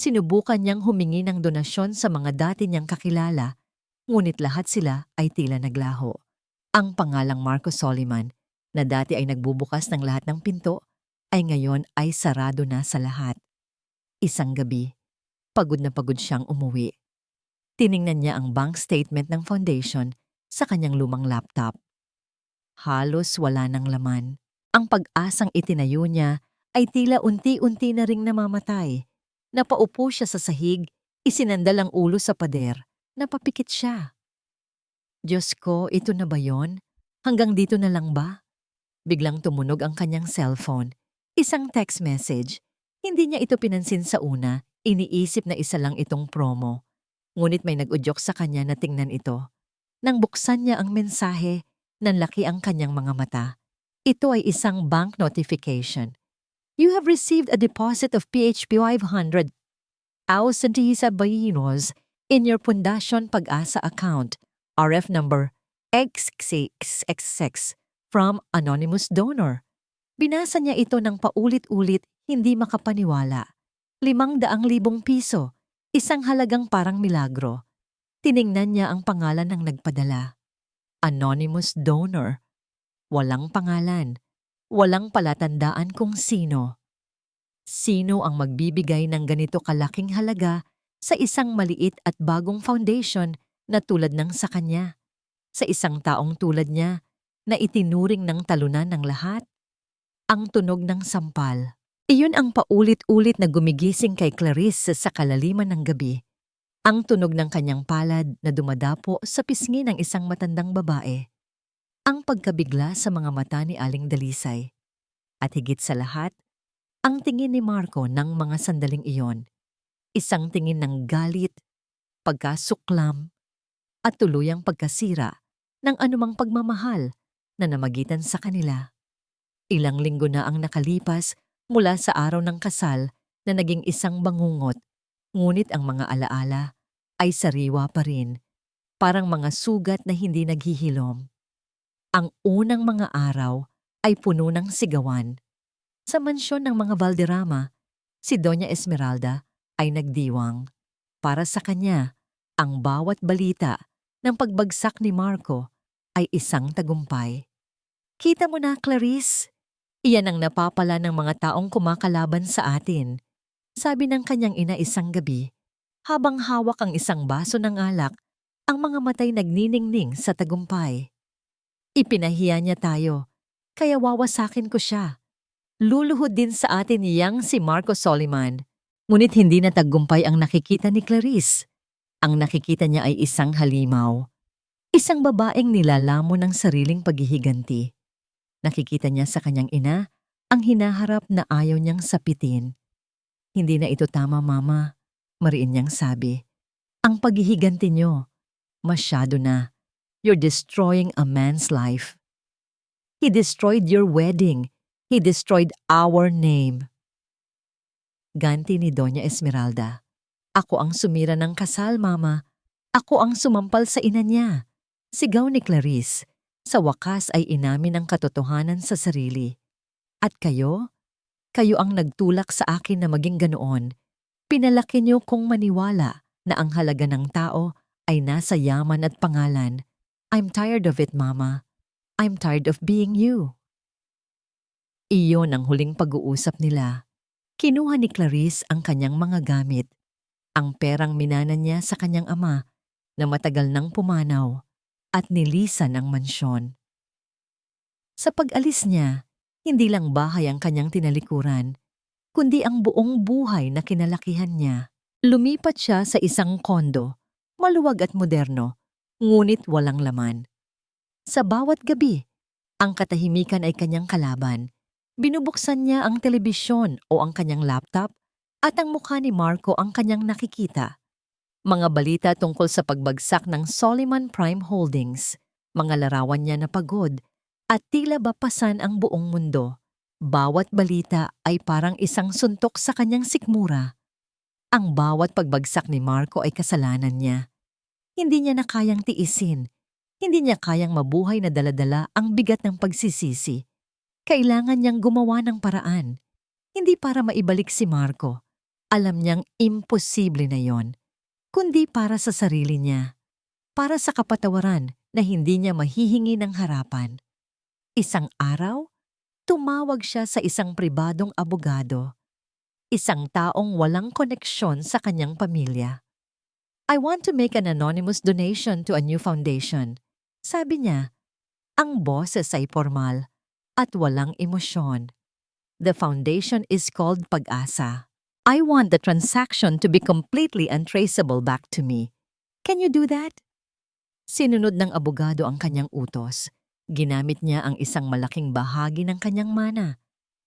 Sinubukan niyang humingi ng donasyon sa mga dati niyang kakilala, ngunit lahat sila ay tila naglaho. Ang pangalang Marco Soliman, na dati ay nagbubukas ng lahat ng pinto, ay ngayon ay sarado na sa lahat. Isang gabi, pagod na pagod siyang umuwi. Tiningnan niya ang bank statement ng foundation sa kanyang lumang laptop. Halos wala ng laman. Ang pag-asang itinayo niya ay tila unti-unti na ring namamatay. Napaupo siya sa sahig, isinandal ang ulo sa pader, napapikit siya. Diyos ko, ito na ba yon? Hanggang dito na lang ba? Biglang tumunog ang kanyang cellphone. Isang text message. Hindi niya ito pinansin sa una, iniisip na isa lang itong promo. Ngunit may nag-udyok sa kanya na tingnan ito. Nang buksan niya ang mensahe, nanlaki ang kanyang mga mata. Ito ay isang bank notification. You have received a deposit of PHP 500,000 Bahinos in your Pundasyon Pag-asa account, RF number XXXX from anonymous donor. Binasa niya ito ng paulit-ulit, hindi makapaniwala. 500,000 piso, isang halagang parang milagro. Tiningnan niya ang pangalan ng nagpadala. Anonymous donor. Walang pangalan. Walang palatandaan kung sino. Sino ang magbibigay ng ganito kalaking halaga sa isang maliit at bagong foundation na tulad ng sa kanya? Sa isang taong tulad niya na itinuring ng talunan ng lahat? Ang tunog ng sampal. Iyon ang paulit-ulit na gumigising kay Clarice sa kalaliman ng gabi. Ang tunog ng kanyang palad na dumadapo sa pisngi ng isang matandang babae. Ang pagkabigla sa mga mata ni Aling Dalisay. At higit sa lahat, ang tingin ni Marco ng mga sandaling iyon. Isang tingin ng galit, pagkasuklam, at tuluyang pagkasira ng anumang pagmamahal na namagitan sa kanila. Ilang linggo na ang nakalipas mula sa araw ng kasal na naging isang bangungot, ngunit ang mga alaala ay sariwa pa rin, parang mga sugat na hindi naghihilom. Ang unang mga araw ay puno ng sigawan. Sa mansyon ng mga Valderrama, si Doña Esmeralda ay nagdiwang. Para sa kanya, ang bawat balita ng pagbagsak ni Marco ay isang tagumpay. Kita mo na, Clarice, iyan ang napapala ng mga taong kumakalaban sa atin, sabi ng kanyang ina isang gabi, habang hawak ang isang baso ng alak, ang mga matay nagniningning sa tagumpay. Ipinahiya niya tayo, kaya wawasakin ko siya. Luluhod din sa atin niyang si Marco Soliman, ngunit hindi na tagumpay ang nakikita ni Clarice. Ang nakikita niya ay isang halimaw, isang babaeng nilalamon ng sariling paghihiganti. Nakikita niya sa kanyang ina ang hinaharap na ayaw niyang sapitin. Hindi na ito tama, Mama, mariin niyang sabi. Ang paghihiganti niyo, masyado na. You're destroying a man's life. He destroyed your wedding. He destroyed our name. Ganti ni Doña Esmeralda. Ako ang sumira ng kasal, Mama. Ako ang sumampal sa ina niya. Sigaw ni Clarice. Sa wakas ay inamin ang katotohanan sa sarili. At kayo? Kayo ang nagtulak sa akin na maging ganoon. Pinalaki niyo kong maniwala na ang halaga ng tao ay nasa yaman at pangalan. I'm tired of it, Mama. I'm tired of being you. Iyon ang huling pag-uusap nila. Kinuha ni Clarice ang kanyang mga gamit. Ang perang minana niya sa kanyang ama na matagal nang pumanaw at nilisan ang mansyon. Sa pag-alis niya, hindi lang bahay ang kanyang tinalikuran, kundi ang buong buhay na kinalakihan niya. Lumipat siya sa isang kondo, maluwag at moderno, ngunit walang laman. Sa bawat gabi, ang katahimikan ay kanyang kalaban. Binubuksan niya ang telebisyon o ang kanyang laptop at ang mukha ni Marco ang kanyang nakikita. Mga balita tungkol sa pagbagsak ng Soliman Prime Holdings, mga larawan niya na pagod at tila bapasan ang buong mundo. Bawat balita ay parang isang suntok sa kanyang sikmura. Ang bawat pagbagsak ni Marco ay kasalanan niya. Hindi niya na kayang tiisin. Hindi niya kayang mabuhay na daladala ang bigat ng pagsisisi. Kailangan niyang gumawa ng paraan. Hindi para maibalik si Marco. Alam niyang imposible na yon. Kundi para sa sarili niya. Para sa kapatawaran na hindi niya mahihingi ng harapan. Isang araw, tumawag siya sa isang pribadong abogado. Isang taong walang koneksyon sa kanyang pamilya. I want to make an anonymous donation to a new foundation. Sabi niya, ang boses ay formal at walang emosyon. The foundation is called Pag-asa. I want the transaction to be completely untraceable back to me. Can you do that? Sinunod ng abogado ang kanyang utos. Ginamit niya ang isang malaking bahagi ng kanyang mana.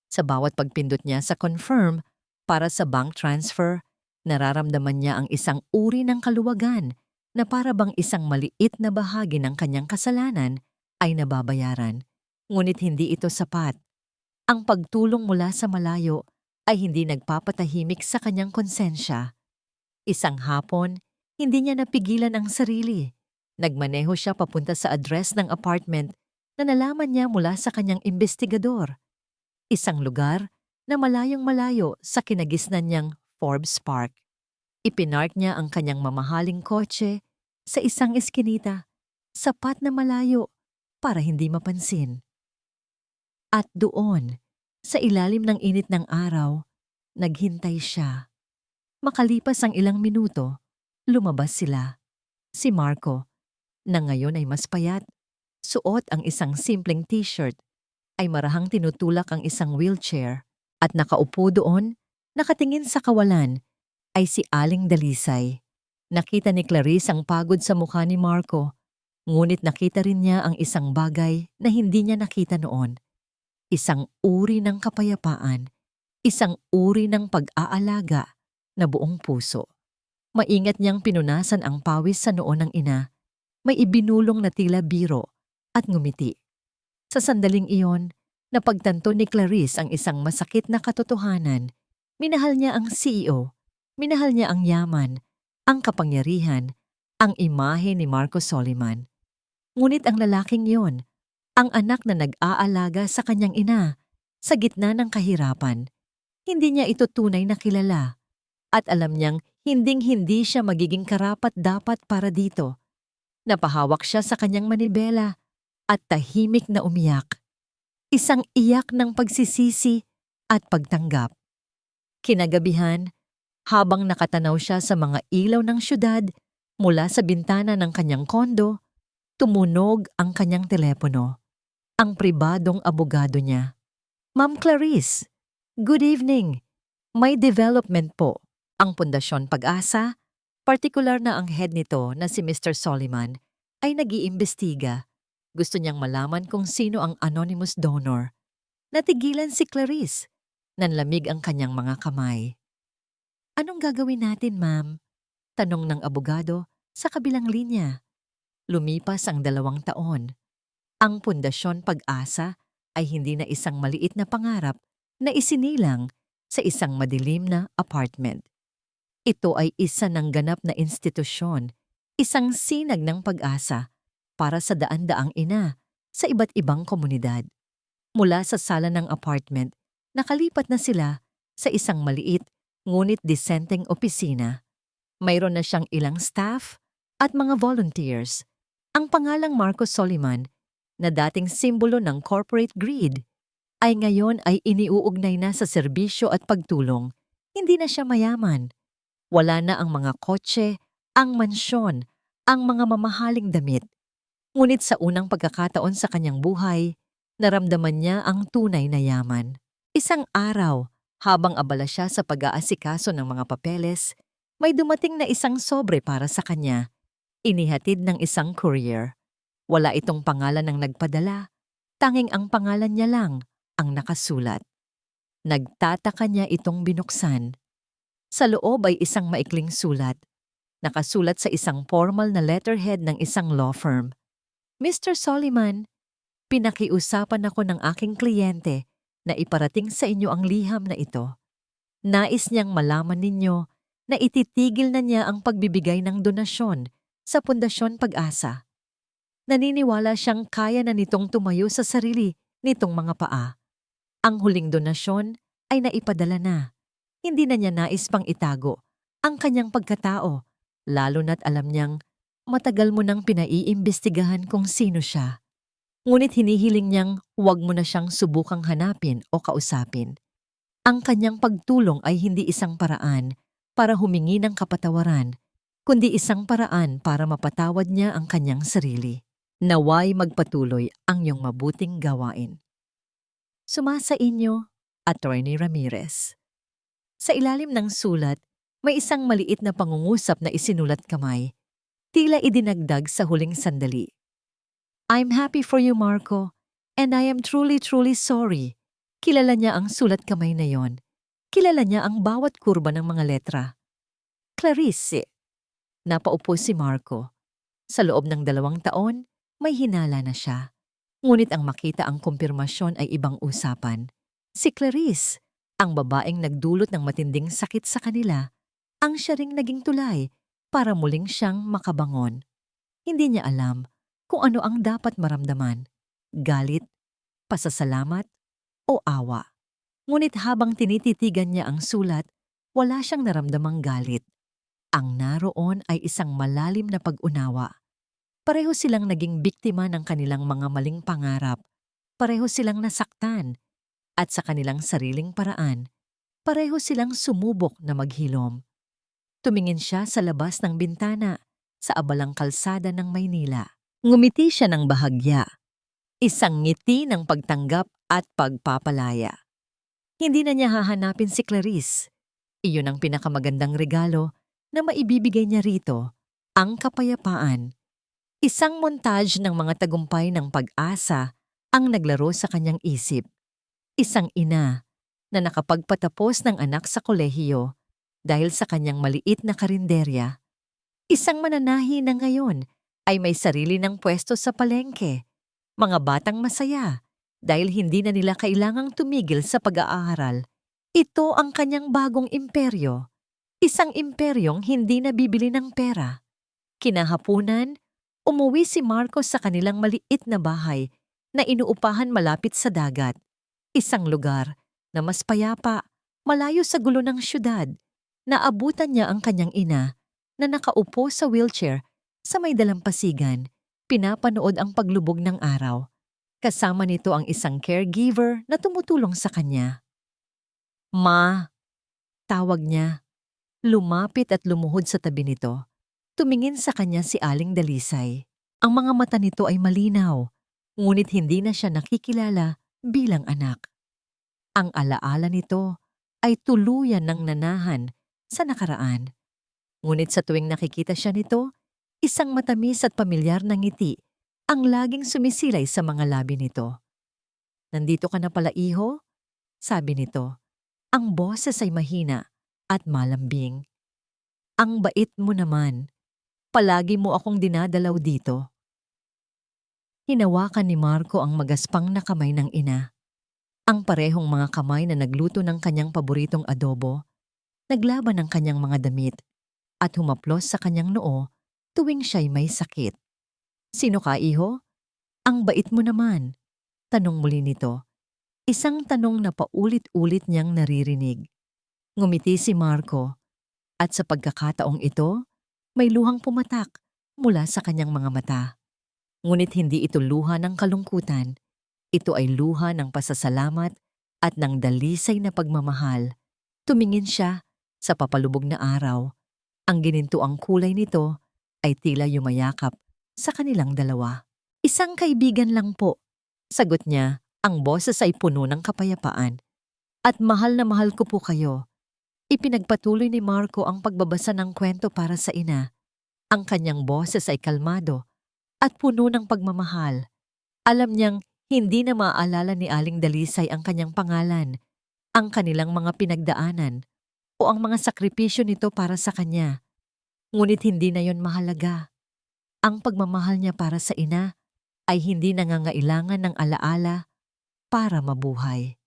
Sa bawat pagpindot niya sa confirm para sa bank transfer, nararamdaman niya ang isang uri ng kaluwagan na para bang isang maliit na bahagi ng kanyang kasalanan ay nababayaran. Ngunit hindi ito sapat. Ang pagtulong mula sa malayo ay hindi nagpapatahimik sa kanyang konsensya. Isang hapon, hindi niya napigilan ang sarili. Nagmaneho siya papunta sa address ng apartment na nalaman niya mula sa kanyang investigador. Isang lugar na malayong-malayo sa kinagisnan niyang Forbes Park. Ipinark niya ang kanyang mamahaling kotse sa isang eskinita, sapat na malayo para hindi mapansin. At doon, sa ilalim ng init ng araw, naghintay siya. Makalipas ang ilang minuto, lumabas sila. Si Marco, na ngayon ay mas payat, suot ang isang simpleng t-shirt, ay marahang tinutulak ang isang wheelchair at nakaupo doon, nakatingin sa kawalan, ay si Aling Dalisay. Nakita ni Clarice ang pagod sa mukha ni Marco, ngunit nakita rin niya ang isang bagay na hindi niya nakita noon. Isang uri ng kapayapaan, isang uri ng pag-aalaga na buong puso. Maingat niyang pinunasan ang pawis sa noo ng ina, may ibinulong na tila biro at ngumiti. Sa sandaling iyon, napagtanto ni Clarice ang isang masakit na katotohanan. Minahal niya ang CEO, minahal niya ang yaman, ang kapangyarihan, ang imahe ni Marco Soliman. Ngunit ang lalaking iyon, ang anak na nag-aalaga sa kanyang ina, sa gitna ng kahirapan, hindi niya ito tunay na kilala at alam niyang hinding-hindi siya magiging karapat-dapat para dito. Napahawak siya sa kanyang manibela at tahimik na umiyak. Isang iyak ng pagsisisi at pagtanggap. Kinagabihan, habang nakatanaw siya sa mga ilaw ng syudad mula sa bintana ng kanyang kondo, tumunog ang kanyang telepono. Ang pribadong abogado niya. Ma'am Clarice, good evening. May development po. Ang Pundasyon Pag-asa, partikular na ang head nito na si Mr. Soliman, ay nag-iimbestiga. Gusto niyang malaman kung sino ang anonymous donor. Natigilan si Clarice. Nanlamig ang kanyang mga kamay. Anong gagawin natin, ma'am? Tanong ng abogado sa kabilang linya. Lumipas ang 2 taon. Ang Pundasyon Pag-asa ay hindi na isang maliit na pangarap na isinilang sa isang madilim na apartment. Ito ay isa ng ganap na institusyon, isang sinag ng pag-asa para sa daan-daang ina sa iba't ibang komunidad. Mula sa sala ng apartment, nakalipat na sila sa isang maliit ngunit disenteng opisina. Mayroon na siyang ilang staff at mga volunteers. Ang pangalang Marco Soliman, na dating simbolo ng corporate greed, ay ngayon ay iniuugnay na sa serbisyo at pagtulong. Hindi na siya mayaman. Wala na ang mga kotse, ang mansyon, ang mga mamahaling damit. Ngunit sa unang pagkakataon sa kanyang buhay, naramdaman niya ang tunay na yaman. Isang araw, habang abala siya sa pag-aasikaso ng mga papeles, may dumating na isang sobre para sa kanya. Inihatid ng isang courier. Wala itong pangalan ng nagpadala, tanging ang pangalan niya lang ang nakasulat. Nagtataka niya itong binuksan. Sa loob ay isang maikling sulat. Nakasulat sa isang formal na letterhead ng isang law firm. Mr. Soliman, pinakiusapan ako ng aking kliyente na iparating sa inyo ang liham na ito. Nais niyang malaman ninyo na ititigil na niya ang pagbibigay ng donasyon sa Pundasyon Pag-asa. Naniniwala siyang kaya na nitong tumayo sa sarili nitong mga paa. Ang huling donasyon ay naipadala na. Hindi na niya nais pang itago ang kanyang pagkatao, lalo na't alam niyang matagal mo nang pinaiimbestigahan kung sino siya. Ngunit hinihiling niyang huwag mo na siyang subukang hanapin o kausapin. Ang kanyang pagtulong ay hindi isang paraan para humingi ng kapatawaran, kundi isang paraan para mapatawad niya ang kanyang sarili. Naway magpatuloy ang iyong mabuting gawain. Sumasa inyo, Attorney Ramirez. Sa ilalim ng sulat, may isang maliit na pangungusap na isinulat kamay. Tila idinagdag sa huling sandali. I'm happy for you, Marco, and I am truly sorry. Kilala niya ang sulat kamay na yon. Kilala niya ang bawat kurba ng mga letra. Clarice. Napaupo si Marco. Sa loob ng 2 taon, may hinala na siya. Ngunit ang makita ang kumpirmasyon ay ibang usapan. Si Clarice, ang babaeng nagdulot ng matinding sakit sa kanila, ang siya ring naging tulay para muling siyang makabangon. Hindi niya alam kung ano ang dapat maramdaman, galit, pasasalamat, o awa. Ngunit habang tinititigan niya ang sulat, wala siyang naramdamang galit. Ang naroon ay isang malalim na pag-unawa. Pareho silang naging biktima ng kanilang mga maling pangarap. Pareho silang nasaktan. At sa kanilang sariling paraan, pareho silang sumubok na maghilom. Tumingin siya sa labas ng bintana sa abalang kalsada ng Maynila. Ngumiti siya ng bahagya. Isang ngiti ng pagtanggap at pagpapalaya. Hindi na niya hahanapin si Clarice. Iyon ang pinakamagandang regalo na maibibigay niya rito ang kapayapaan. Isang montage ng mga tagumpay ng pag-asa ang naglaro sa kanyang isip. Isang ina na nakapagpatapos ng anak sa kolehiyo dahil sa kanyang maliit na karinderya. Isang mananahi na ngayon ay may sarili ng pwesto sa palengke. Mga batang masaya dahil hindi na nila kailangang tumigil sa pag-aaral. Ito ang kanyang bagong imperyo. Isang imperyong hindi nabibili ng pera. Kinahapunan, umuwi si Marco sa kanilang maliit na bahay na inuupahan malapit sa dagat. Isang lugar na mas payapa, malayo sa gulo ng syudad. Naabutan niya ang kanyang ina na nakaupo sa wheelchair sa may dalampasigan, pinapanood ang paglubog ng araw. Kasama nito ang isang caregiver na tumutulong sa kanya. "Ma," tawag niya. Lumapit at lumuhod sa tabi nito. Tumingin sa kanya si Aling Dalisay. Ang mga mata nito ay malinaw, ngunit hindi na siya nakikilala bilang anak. Ang alaala nito ay tuluyan ng nanahan sa nakaraan. Ngunit sa tuwing nakikita siya nito, isang matamis at pamilyar na ngiti ang laging sumisilay sa mga labi nito. "Nandito ka na pala, iho?" sabi nito. Ang boses ay mahina at malambing. "Ang bait mo naman. Palagi mo akong dinadalaw dito." Hinawakan ni Marco ang magaspang na kamay ng ina. Ang parehong mga kamay na nagluto ng kanyang paboritong adobo, naglaban ng kanyang mga damit, at humaplos sa kanyang noo tuwing siya'y may sakit. "Sino ka, iho? Ang bait mo naman," tanong muli nito. Isang tanong na paulit-ulit niyang naririnig. Ngumiti si Marco, at sa pagkakataong ito, may luhang pumatak mula sa kanyang mga mata. Ngunit hindi ito luha ng kalungkutan. Ito ay luha ng pasasalamat at ng dalisay na pagmamahal. Tumingin siya sa papalubog na araw. Ang ginintuang kulay nito ay tila yumayakap sa kanilang dalawa. "Isang kaibigan lang po," sagot niya. Ang boses ay puno ng kapayapaan. "At mahal na mahal ko po kayo." Ipinagpatuloy ni Marco ang pagbabasa ng kwento para sa ina. Ang kanyang boses ay kalmado at puno ng pagmamahal. Alam niyang hindi na maaalala ni Aling Dalisay ang kanyang pangalan, ang kanilang mga pinagdaanan, o ang mga sakripisyo nito para sa kanya. Ngunit hindi na yon mahalaga. Ang pagmamahal niya para sa ina ay hindi nangangailangan ng alaala para mabuhay.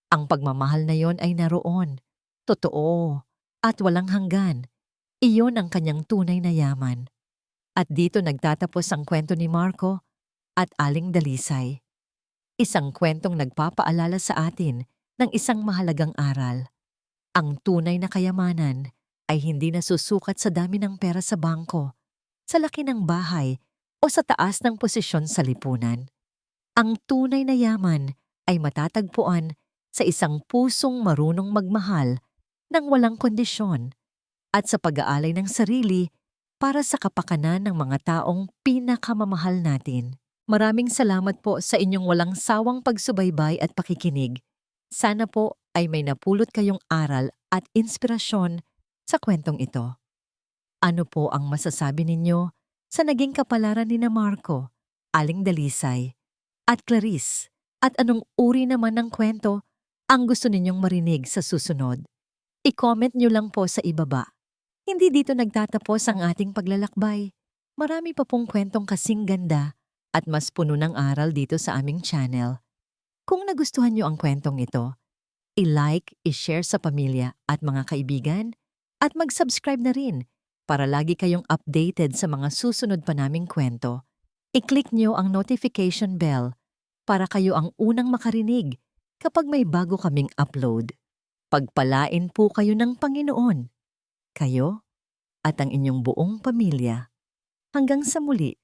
Ang pagmamahal na yon ay naroon, totoo, at walang hanggan. Iyon ang kanyang tunay na yaman. At dito nagtatapos ang kwento ni Marco at Aling Dalisay. Isang kwentong nagpapaalala sa atin ng isang mahalagang aral. Ang tunay na kayamanan ay hindi nasusukat sa dami ng pera sa bangko, sa laki ng bahay, o sa taas ng posisyon sa lipunan. Ang tunay na yaman ay matatagpuan sa isang pusong marunong magmahal ng walang kondisyon at sa pag-aalay ng sarili para sa kapakanan ng mga taong pinakamamahal natin. Maraming salamat po sa inyong walang sawang pagsubaybay at pakikinig. Sana po ay may napulot kayong aral at inspirasyon sa kwentong ito. Ano po ang masasabi ninyo sa naging kapalaran ni na Marco, Aling Dalisay, at Clarice? At anong uri naman ng kwento ang gusto ninyong marinig sa susunod? I-comment nyo lang po sa ibaba. Hindi dito nagtatapos ang ating paglalakbay. Marami pa pong kwentong kasing ganda at mas puno ng aral dito sa aming channel. Kung nagustuhan nyo ang kwentong ito, i-like, i-share sa pamilya at mga kaibigan, at mag-subscribe na rin para lagi kayong updated sa mga susunod pa naming kwento. I-click nyo ang notification bell para kayo ang unang makarinig kapag may bago kaming upload. Pagpalain po kayo ng Panginoon, kayo at ang inyong buong pamilya. Hanggang sa muli.